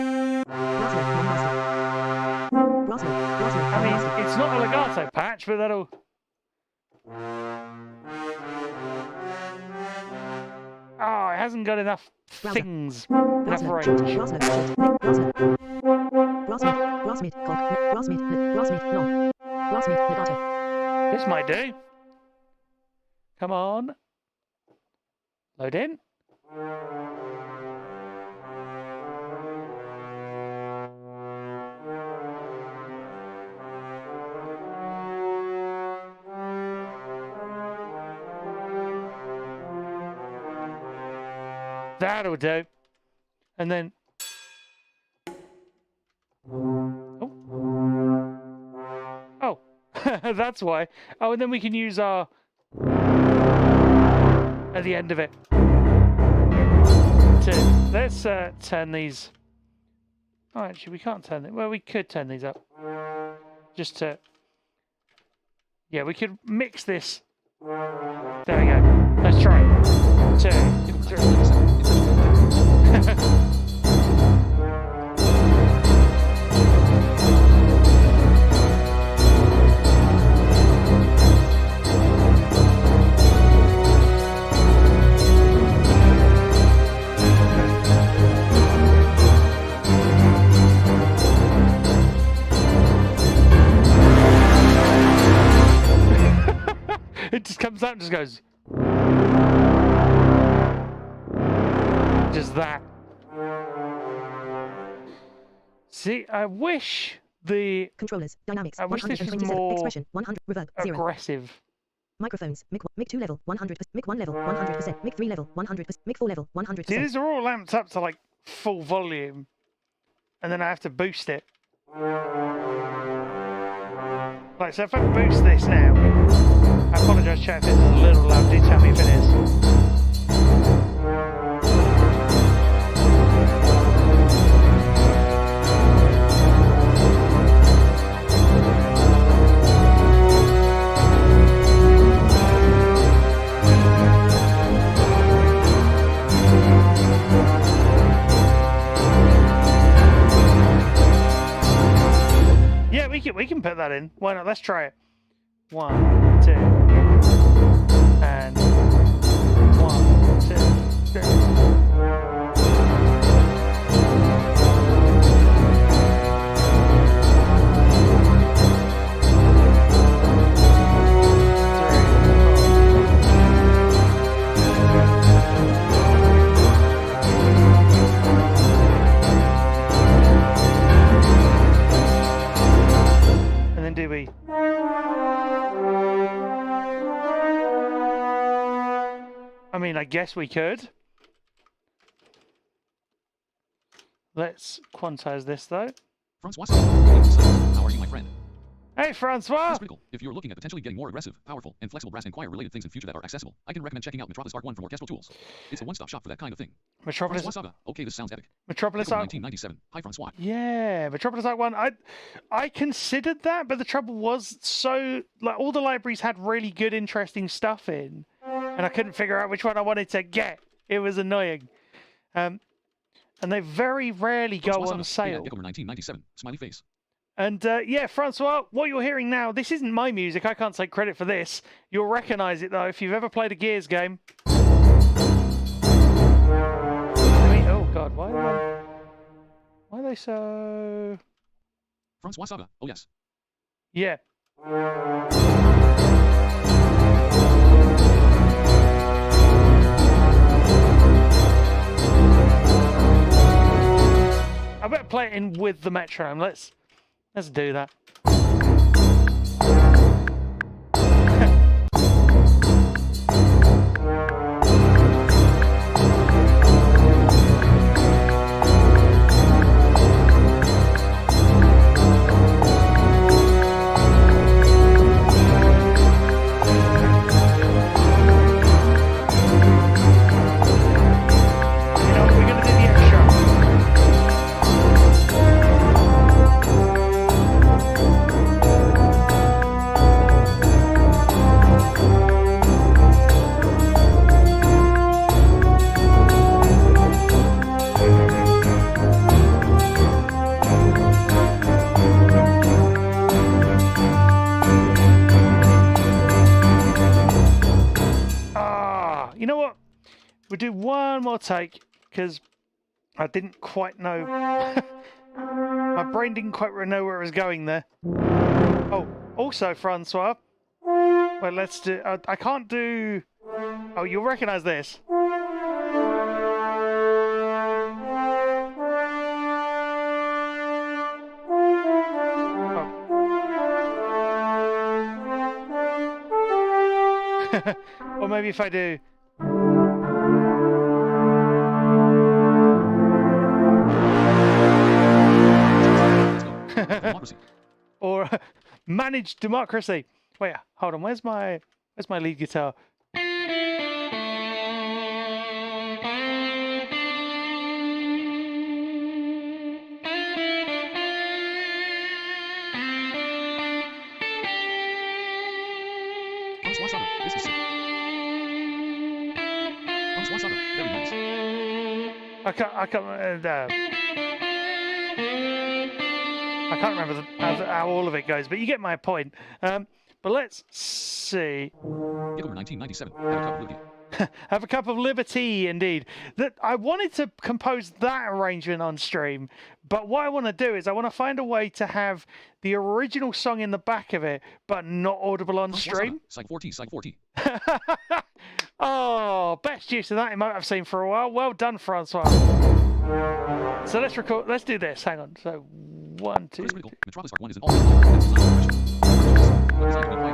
Long master. Brass low. Brass low. I mean, it's not a legato patch, but that'll. Oh, it hasn't got enough Browser. things. Brass Enough low. range. Short. Brass low. Short. Brass low. Brass mid. Brass mid. Gold. Brass mid. Brass mid. Long. Brass mid. Legato. This might do. Come on. Load in. That'll do. And then. Oh. Oh. That's why. Oh, and then we can use our. At the end of it. Let's turn these. Oh, actually, we can't turn it. Well, we could turn these up. Just to. Yeah, we could mix this. There we go. Let's try it. 2, 3. It just comes out and just goes. Just that. See, I wish the Controllers. Dynamics. I wish this was 127. more Expression. 100. Reverb. 0. aggressive. Microphones. Mic 2 level. 100%. Mic 1 level. 100%. Mic 3 level. 100%. Mic 4 level. 100%. See, these are all amped up to like full volume, and then I have to boost it. Like, so if I boost this now, I apologise, chat, if it's a little loud. Do tell me if it is. Yeah, we can put that in. Why not? Let's try it. 1, 2, and 1, 2, 3. And then do we? I mean, I guess we could. Let's quantize this though. Francois, how are you, my friend? Hey, Francois! That's critical. If you're looking at potentially getting more aggressive, powerful, and flexible brass and choir related things in future that are accessible, I can recommend checking out Metropolis Arc 1 from Orchestral Tools. It's a one-stop shop for that kind of thing. Metropolis. Francois Saga. Okay, this sounds epic. Metropolis April Arc. 1997. Hi, Francois. Yeah, Metropolis Arc 1. I considered that, but the trouble was, so like all the libraries had really good, interesting stuff in, and I couldn't figure out which one I wanted to get. It was annoying. And they very rarely go Francois on Saga. sale. October 1997. Smiley face. And yeah, Francois, what you're hearing now, this isn't my music. I can't take credit for this. You'll recognise it though if you've ever played a Gears game. I mean, oh God, why are they so? Francois Saga. Oh yes. Yeah. I better play it in with the metronome. Let's do that. we'll do one more take because I didn't quite know. My brain didn't quite know where it was going there. Oh, also, Francois. Well, let's do. I can't do. Oh, you'll recognise this. Or maybe if I do. Democracy. Or manage democracy. Wait, hold on. Where's my lead guitar? Francois Saga, this is sick. Francois Saga, very nice. I can't remember how all of it goes, but you get my point. But let's see. Gigomer 1997, have a cup of liberty. Have a cup of liberty, indeed. That I wanted to compose that arrangement on stream, but what I want to do is I want to find a way to have the original song in the back of it, but not audible on Francois stream. Saga, Psych 4T. Oh, best use of that emote I've seen for a while. Well done, Francois. So let's record. Let's do this. Hang on. So 1, 2. Critical, Metropolis Arc 1 is an all-in that does not have pressure. Designed to be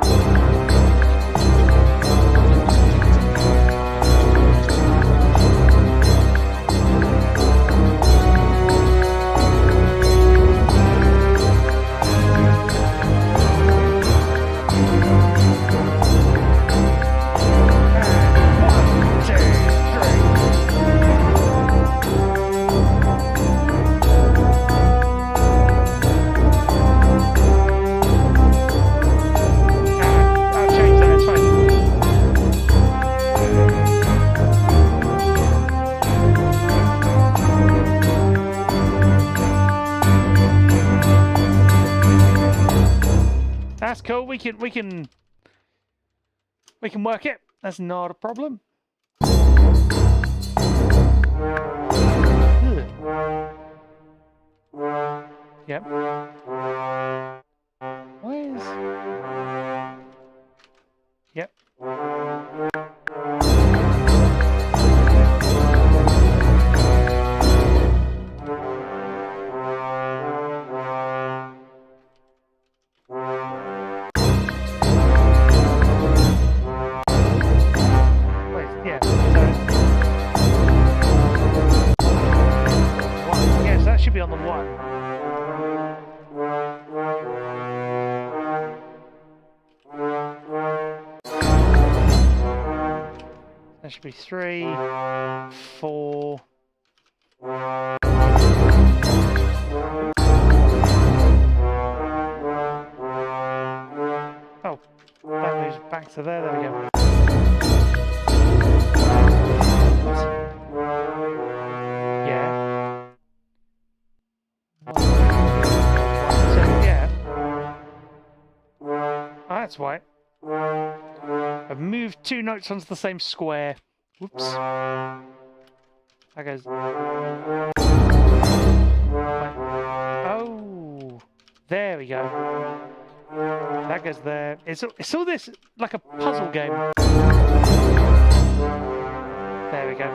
That's cool. We can work it. That's not a problem. Yep. Where's? Yep. Be on the 1. That should be 3, 4. Oh, that moves back to there. There we go. That's why. I've moved 2 notes onto the same square. Whoops. That goes. Oh, there we go. That goes there. It's all this like a puzzle game. There we go.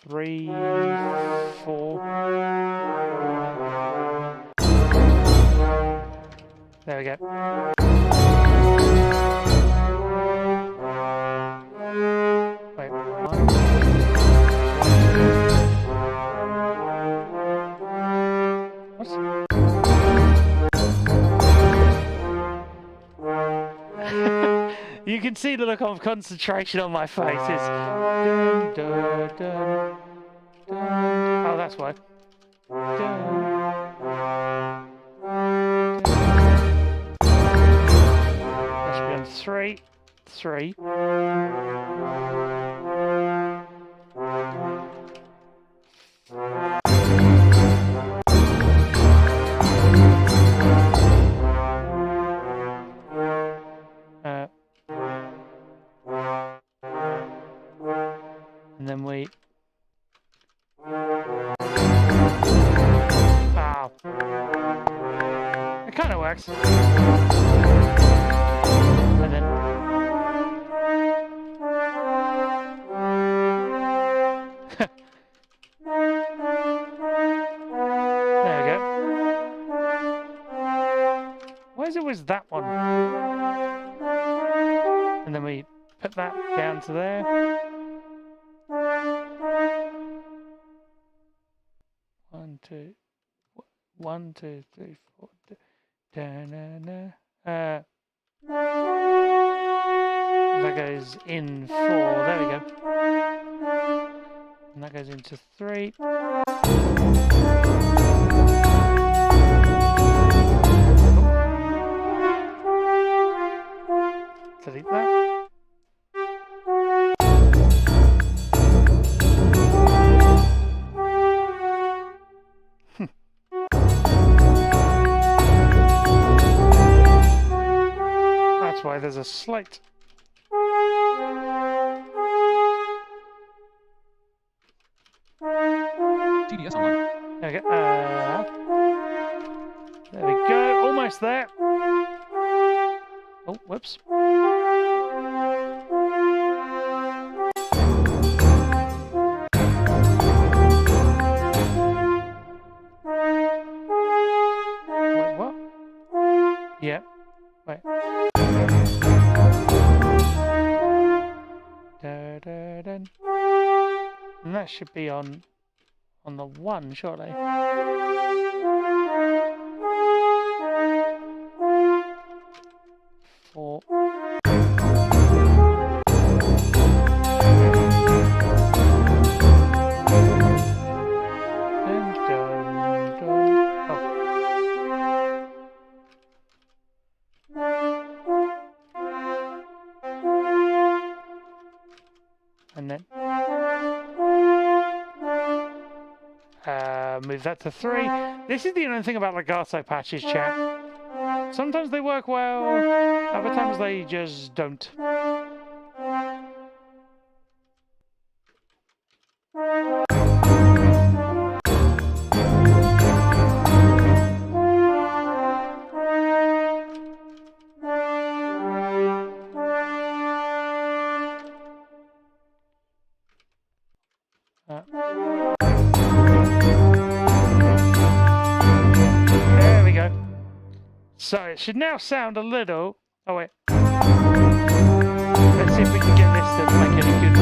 Three, 4. There we go. Wait, 1. What? You can see the look of concentration on my face. It's dun, dun, dun, dun. Oh, that's why. Dun. That should be on 3, 3. And then we... Ah. It kind of works. And then... There we go. Why is it always that one? And then we put that down to there. One, two, three, four. That goes in 4. There we go. And that goes into 3. Delete that. That's why there's a slight... TDS online. There we go. There we go. Almost there. Oh, whoops. Wait, what? Yeah. Wait. Da-da-dun. And that should be on the 1, surely. Four. Dun, dun, dun. Oh. And then move that to 3. This is the only thing about legato patches, chat. Sometimes they work well, other times they just don't. There we go. So it should now sound a little... Oh wait. Let's see if we can get this to make any good.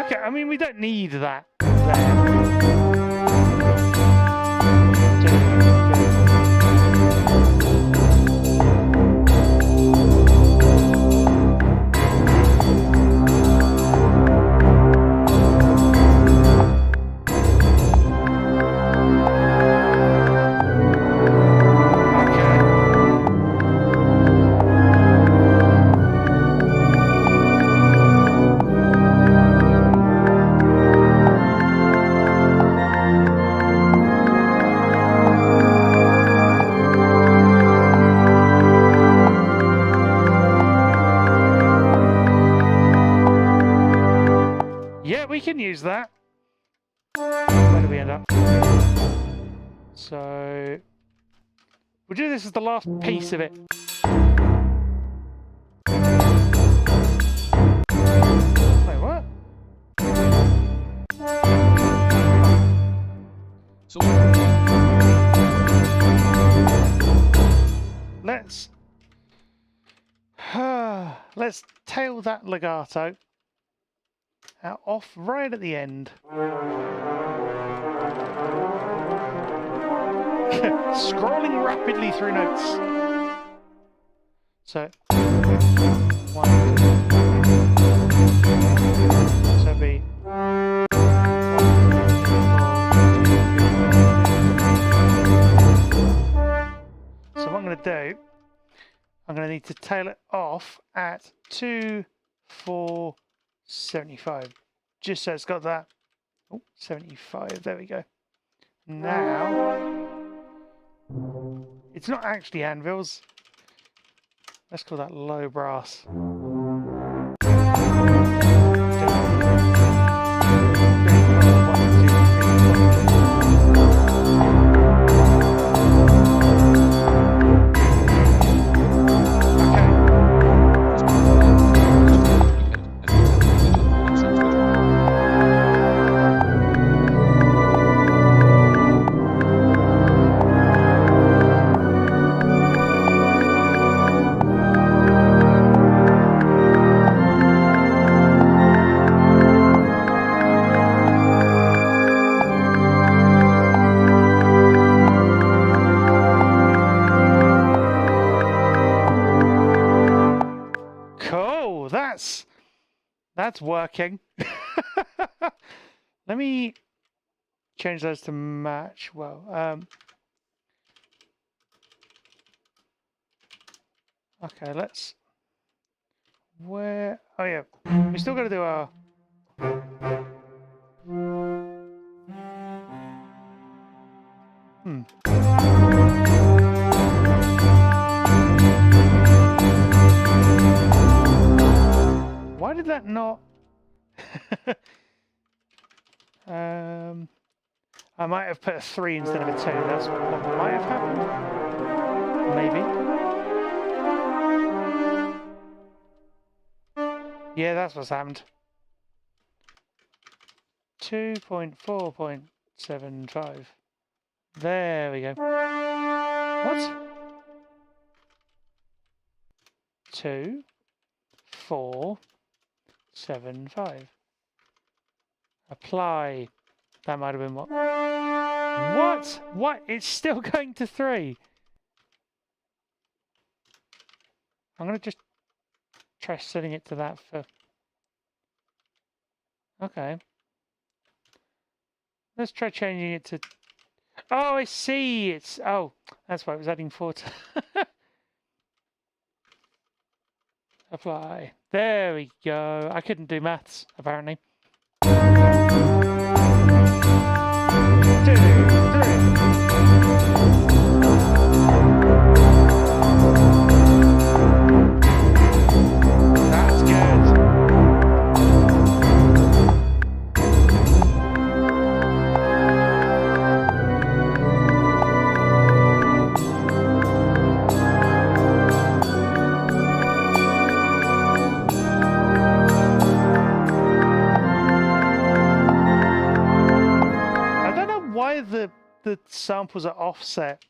Okay, I mean we don't need that there. We can use that. Where do we end up? So we'll do this as the last piece of it. Wait, what? So let's tail that legato out off right at the end. Scrolling rapidly through notes. So 1, 2, so it'd be 1, 2, 3, 4. So what I'm going to do, I'm going to need to tail it off at 2, 4, 75, just so it's got that Oh, 75. There we go. Now, it's not actually anvils. Let's call that low brass. Cool, that's working. Let me change those to match. Well, okay, let's. Where? Oh yeah, we still got to do our. Why did that not? I might have put a 3 instead of a 2. That's what might have happened. Maybe. Yeah, that's what's happened. 2.4.75. There we go. What? 2.4.75. Apply. That might have been what? What? What? It's still going to 3. I'm going to just try setting it to that for... Okay. Let's try changing it to... Oh, I see. It's... Oh, that's why it was adding 4 to... Apply. There we go. I couldn't do maths, apparently. 2, 3. That's good. The samples are offset.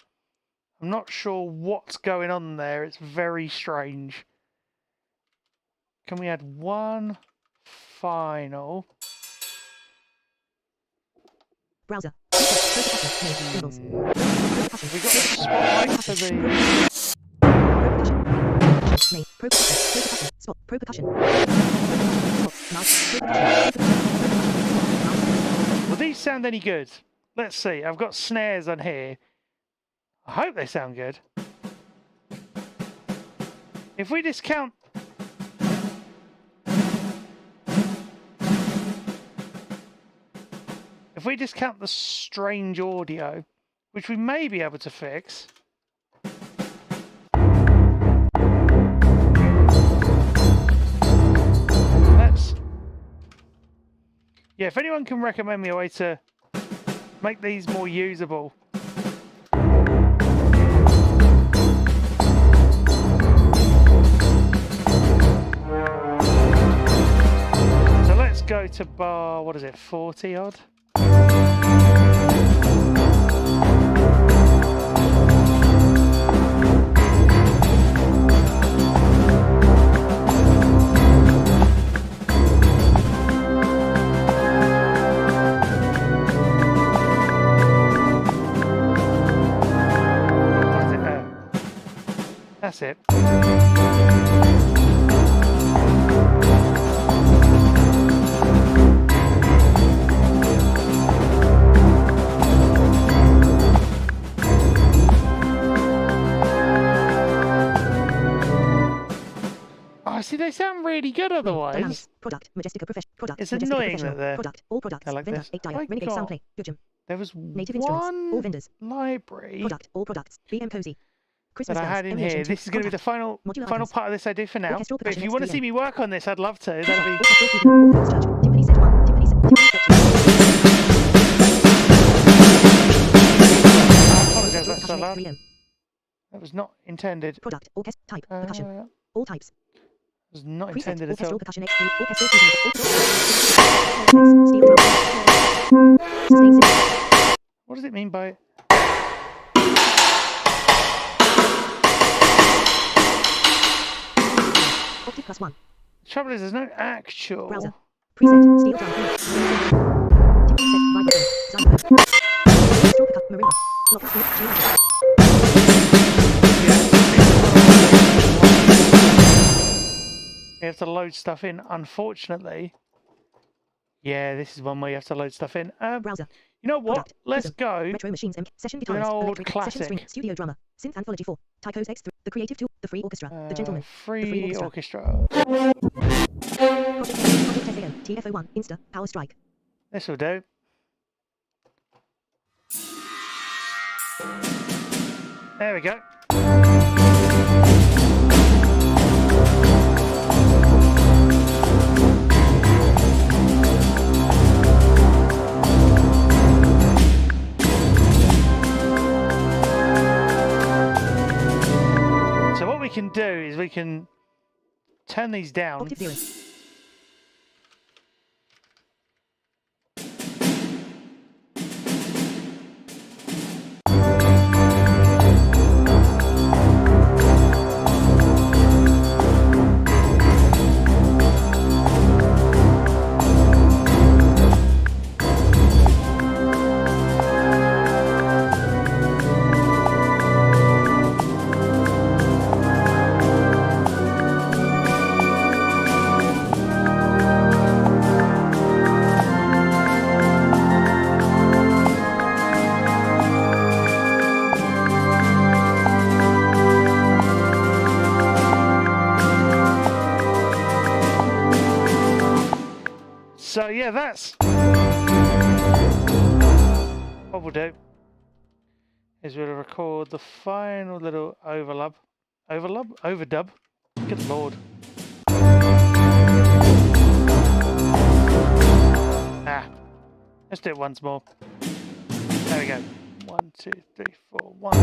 I'm not sure what's going on there. It's very strange. Can we add one final? Browser. Symbols. We got the spotlight for the... Pro percussion. Spot. Pro percussion. Mouse. Pro percussion. Will these sound any good? Let's see. I've got snares on here. I hope they sound good. If we discount... If we discount the strange audio, which we may be able to fix... Let's... Yeah, if anyone can recommend me a way to make these more usable. So let's go to bar, what is it, 40 odd? That's it. Oh, see, they sound really really good otherwise. Dynamics. Product. Majestica Professional. Product. It's Majestica annoying Professional. that they're- Product. All products. they're like Vendor. this. 8 Dia. I Renegade got- Soundplay. Gujam. There was Native instruments. All one vendors. library Product. All products. BM Cozy. Christmas that I bells. had in Emulation here. tool. This is going to be the Contact. final Modular final items. part of this I do for now. Orchestral But if you percussion want to XPM. see me work on this, I'd love to. That'd be... Orchestral Freedom. Orpheus Church. Timpani set 1. Timpani set. Timpani section. I apologise, that's so Percussion loud. XPM. That was not intended. Product. Orchestra. Type. Percussion. That All types. was not Preset. intended at all. Orchestral percussion XP. Orchestral Freedom. Steel drum. Sustain signal. What does it mean by... Octave plus 1. The trouble is, there's no actual... Browser. Preset. Steel drum. Timpani set. Vibraphone. Xylophone. Orchestral percussion. Marimba. Glockenspiel. Chain. You have to load stuff in, unfortunately. Yeah, this is one where you have to load stuff in. Browser. You know what? Product. Let's Prism. go. Retro machines. Session With an guitarist. old Electric. Session string. classic. Studio drummer. Synth Anthology 4. Tychos X3. The Creative Tool. The Free Orchestra. The Gentleman. Free Orchestra. orchestra. Project SAM. TFO1. Insta. Power Strike. This will do. There we go. So what we can do is we can turn these down. Octave 0. So yeah, that's what we'll do. Is we'll record the final little overdub. Good lord. Let's do it once more. There we go. 1, 2, 3, 4. 1, 2.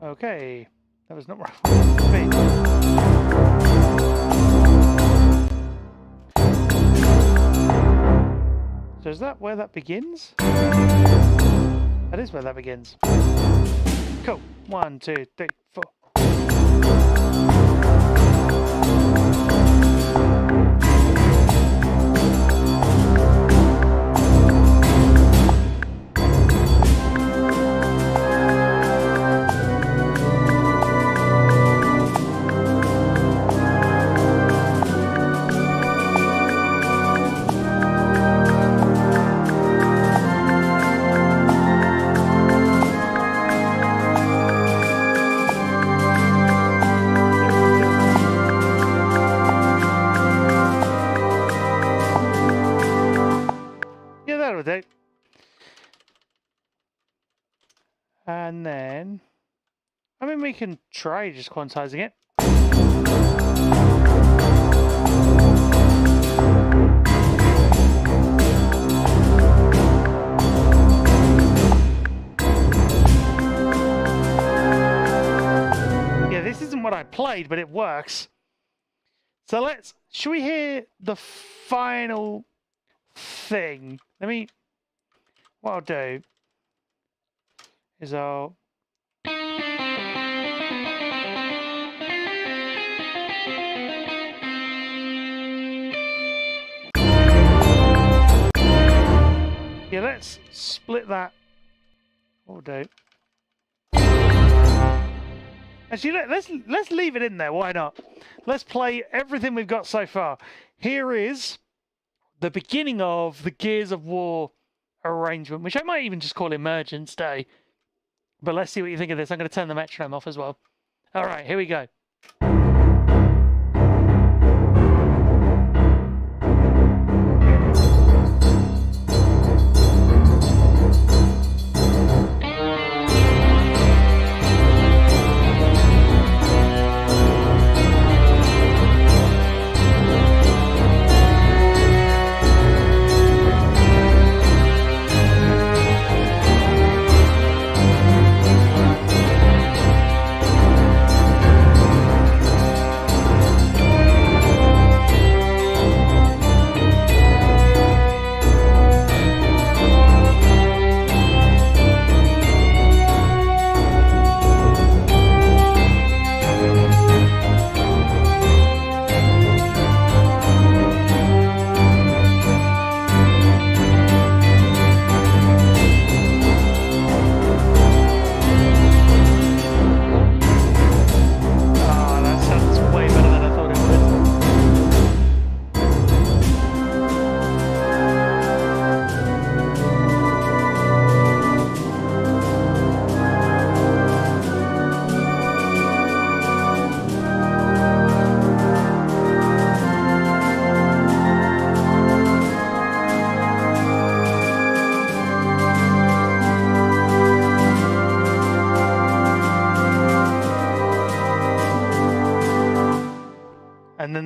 Oh. Okay. That was not right. So is that where that begins? That is where that begins. Cool. 1, 2, 3, 4. Yeah, that'll do. And then, I mean, we can try just quantizing it. Yeah, this isn't what I played, but it works. So should we hear the final thing? What I'll do is I'll yeah, let's split that. What we'll do. Actually, let's leave it in there. Why not? Let's play everything we've got so far. Here is the beginning of the Gears of War arrangement, which I might even just call Emergence Day. But let's see what you think of this. I'm going to turn the metronome off as well. All right, here we go.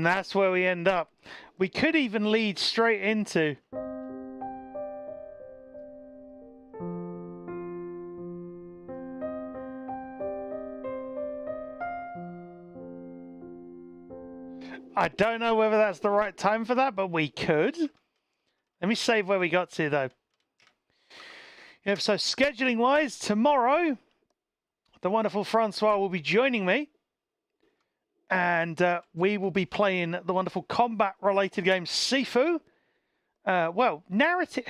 that's where we end up. We could even lead straight into... I don't know whether that's the right time for that, but we could. Let me save where we got to, though. Yeah, so scheduling-wise, tomorrow, the wonderful Francois will be joining me. And we will be playing the wonderful combat-related game, Sifu. Well, narrative...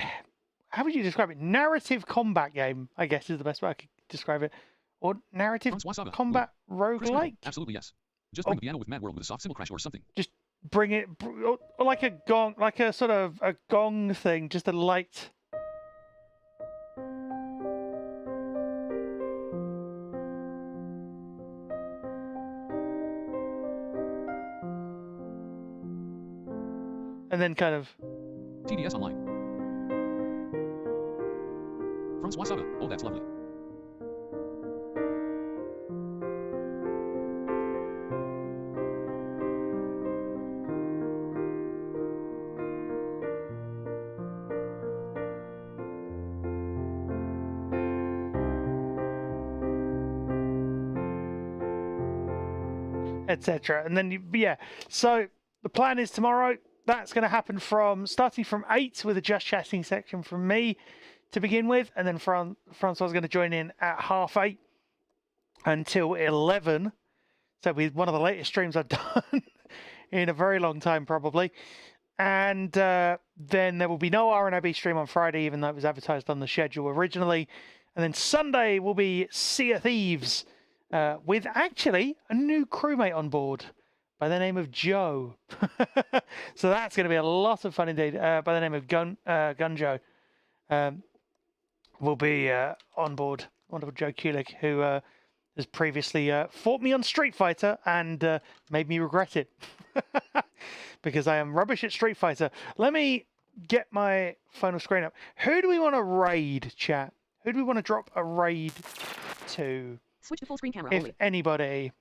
How would you describe it? Narrative combat game, I guess, is the best way I could describe it. Or narrative Francois Saga. combat Chris roguelike? Michael. Absolutely, yes. Just bring the piano with Mad World with a soft cymbal crash or something. Just bring it... Or like a gong, like a sort of a gong thing, just a light... And then kind of... TDS Online. Francois Saga. Oh, that's lovely. Etc. And then, yeah. So the plan is tomorrow... That's going to happen starting from 8 with a just chatting section from me to begin with, and then Francois is going to join in at 7:30 until 11. So with one of the latest streams I've done in a very long time, probably. And then there will be no RNIB stream on Friday, even though it was advertised on the schedule originally. And then Sunday will be Sea of Thieves with actually a new crewmate on board. By the name of Joe. So that's going to be a lot of fun indeed. By the name of Gunjo. Will be on board. Wonderful Joe Kulik, who has previously fought me on Street Fighter and made me regret it. Because I am rubbish at Street Fighter. Let me get my final screen up. Who do we want to raid, chat? Who do we want to drop a raid to? Switch to full screen camera If only. anybody.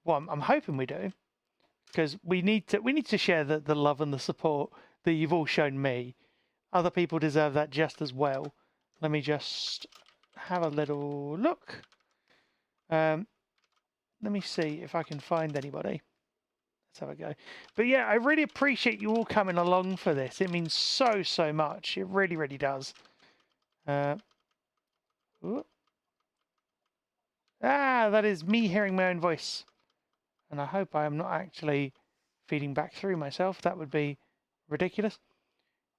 Well, I'm hoping we do. Because we need to share the love and the support that you've all shown me. Other people deserve that just as well. Let me just have a little look. Let me see if I can find anybody. Let's have a go. But yeah, I really appreciate you all coming along for this. It means so much. It really, really does. That is me hearing my own voice. And I hope I am not actually feeding back through myself. That would be ridiculous.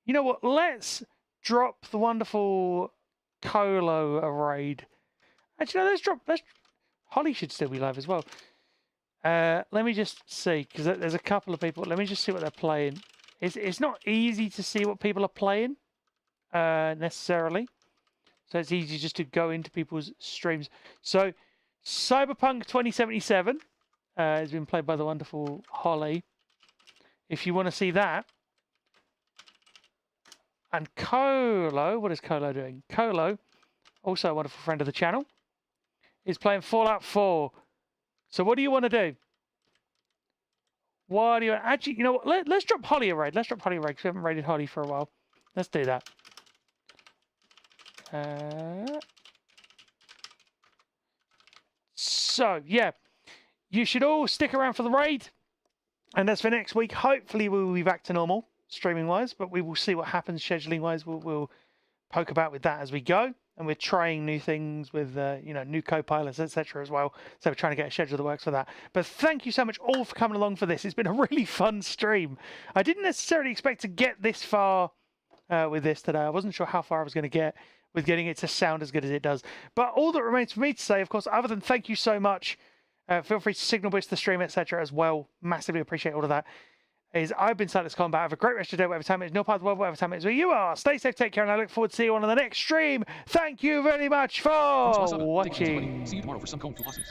You know what? Let's drop the wonderful Colo a raid. Actually, no, let's Holly should still be live as well. Let me just see, because there's a couple of people. Let me just see what they're playing. It's not easy to see what people are playing, necessarily. So it's easy just to go into people's streams. So Cyberpunk 2077 has been played by the wonderful Holly. If you want to see that. And Colo, what is Colo doing? Colo, also a wonderful friend of the channel, is playing Fallout 4. So what do you want to do? What do you actually? You know what? Let's drop Holly a raid. Let's drop Holly a raid because we haven't raided Holly for a while. Let's do that. So yeah, you should all stick around for the raid. And as for next week, hopefully we will be back to normal streaming wise, but we will see what happens scheduling wise. We'll poke about with that as we go. And we're trying new things with, new co-pilots, etc. as well. So we're trying to get a schedule that works for that. But thank you so much all for coming along for this. It's been a really fun stream. I didn't necessarily expect to get this far with this today. I wasn't sure how far I was going to get with getting it to sound as good as it does. But all that remains for me to say, of course, other than thank you so much, feel free to signal boost the stream, etc. as well. Massively appreciate all of that. I've been Sightless Combat. Have a great rest of the day, whatever time it is. No part of the world, whatever time it is where you are. Stay safe, take care, and I look forward to seeing you on the next stream. Thank you very much for watching. See you tomorrow for some Kung Fu lessons.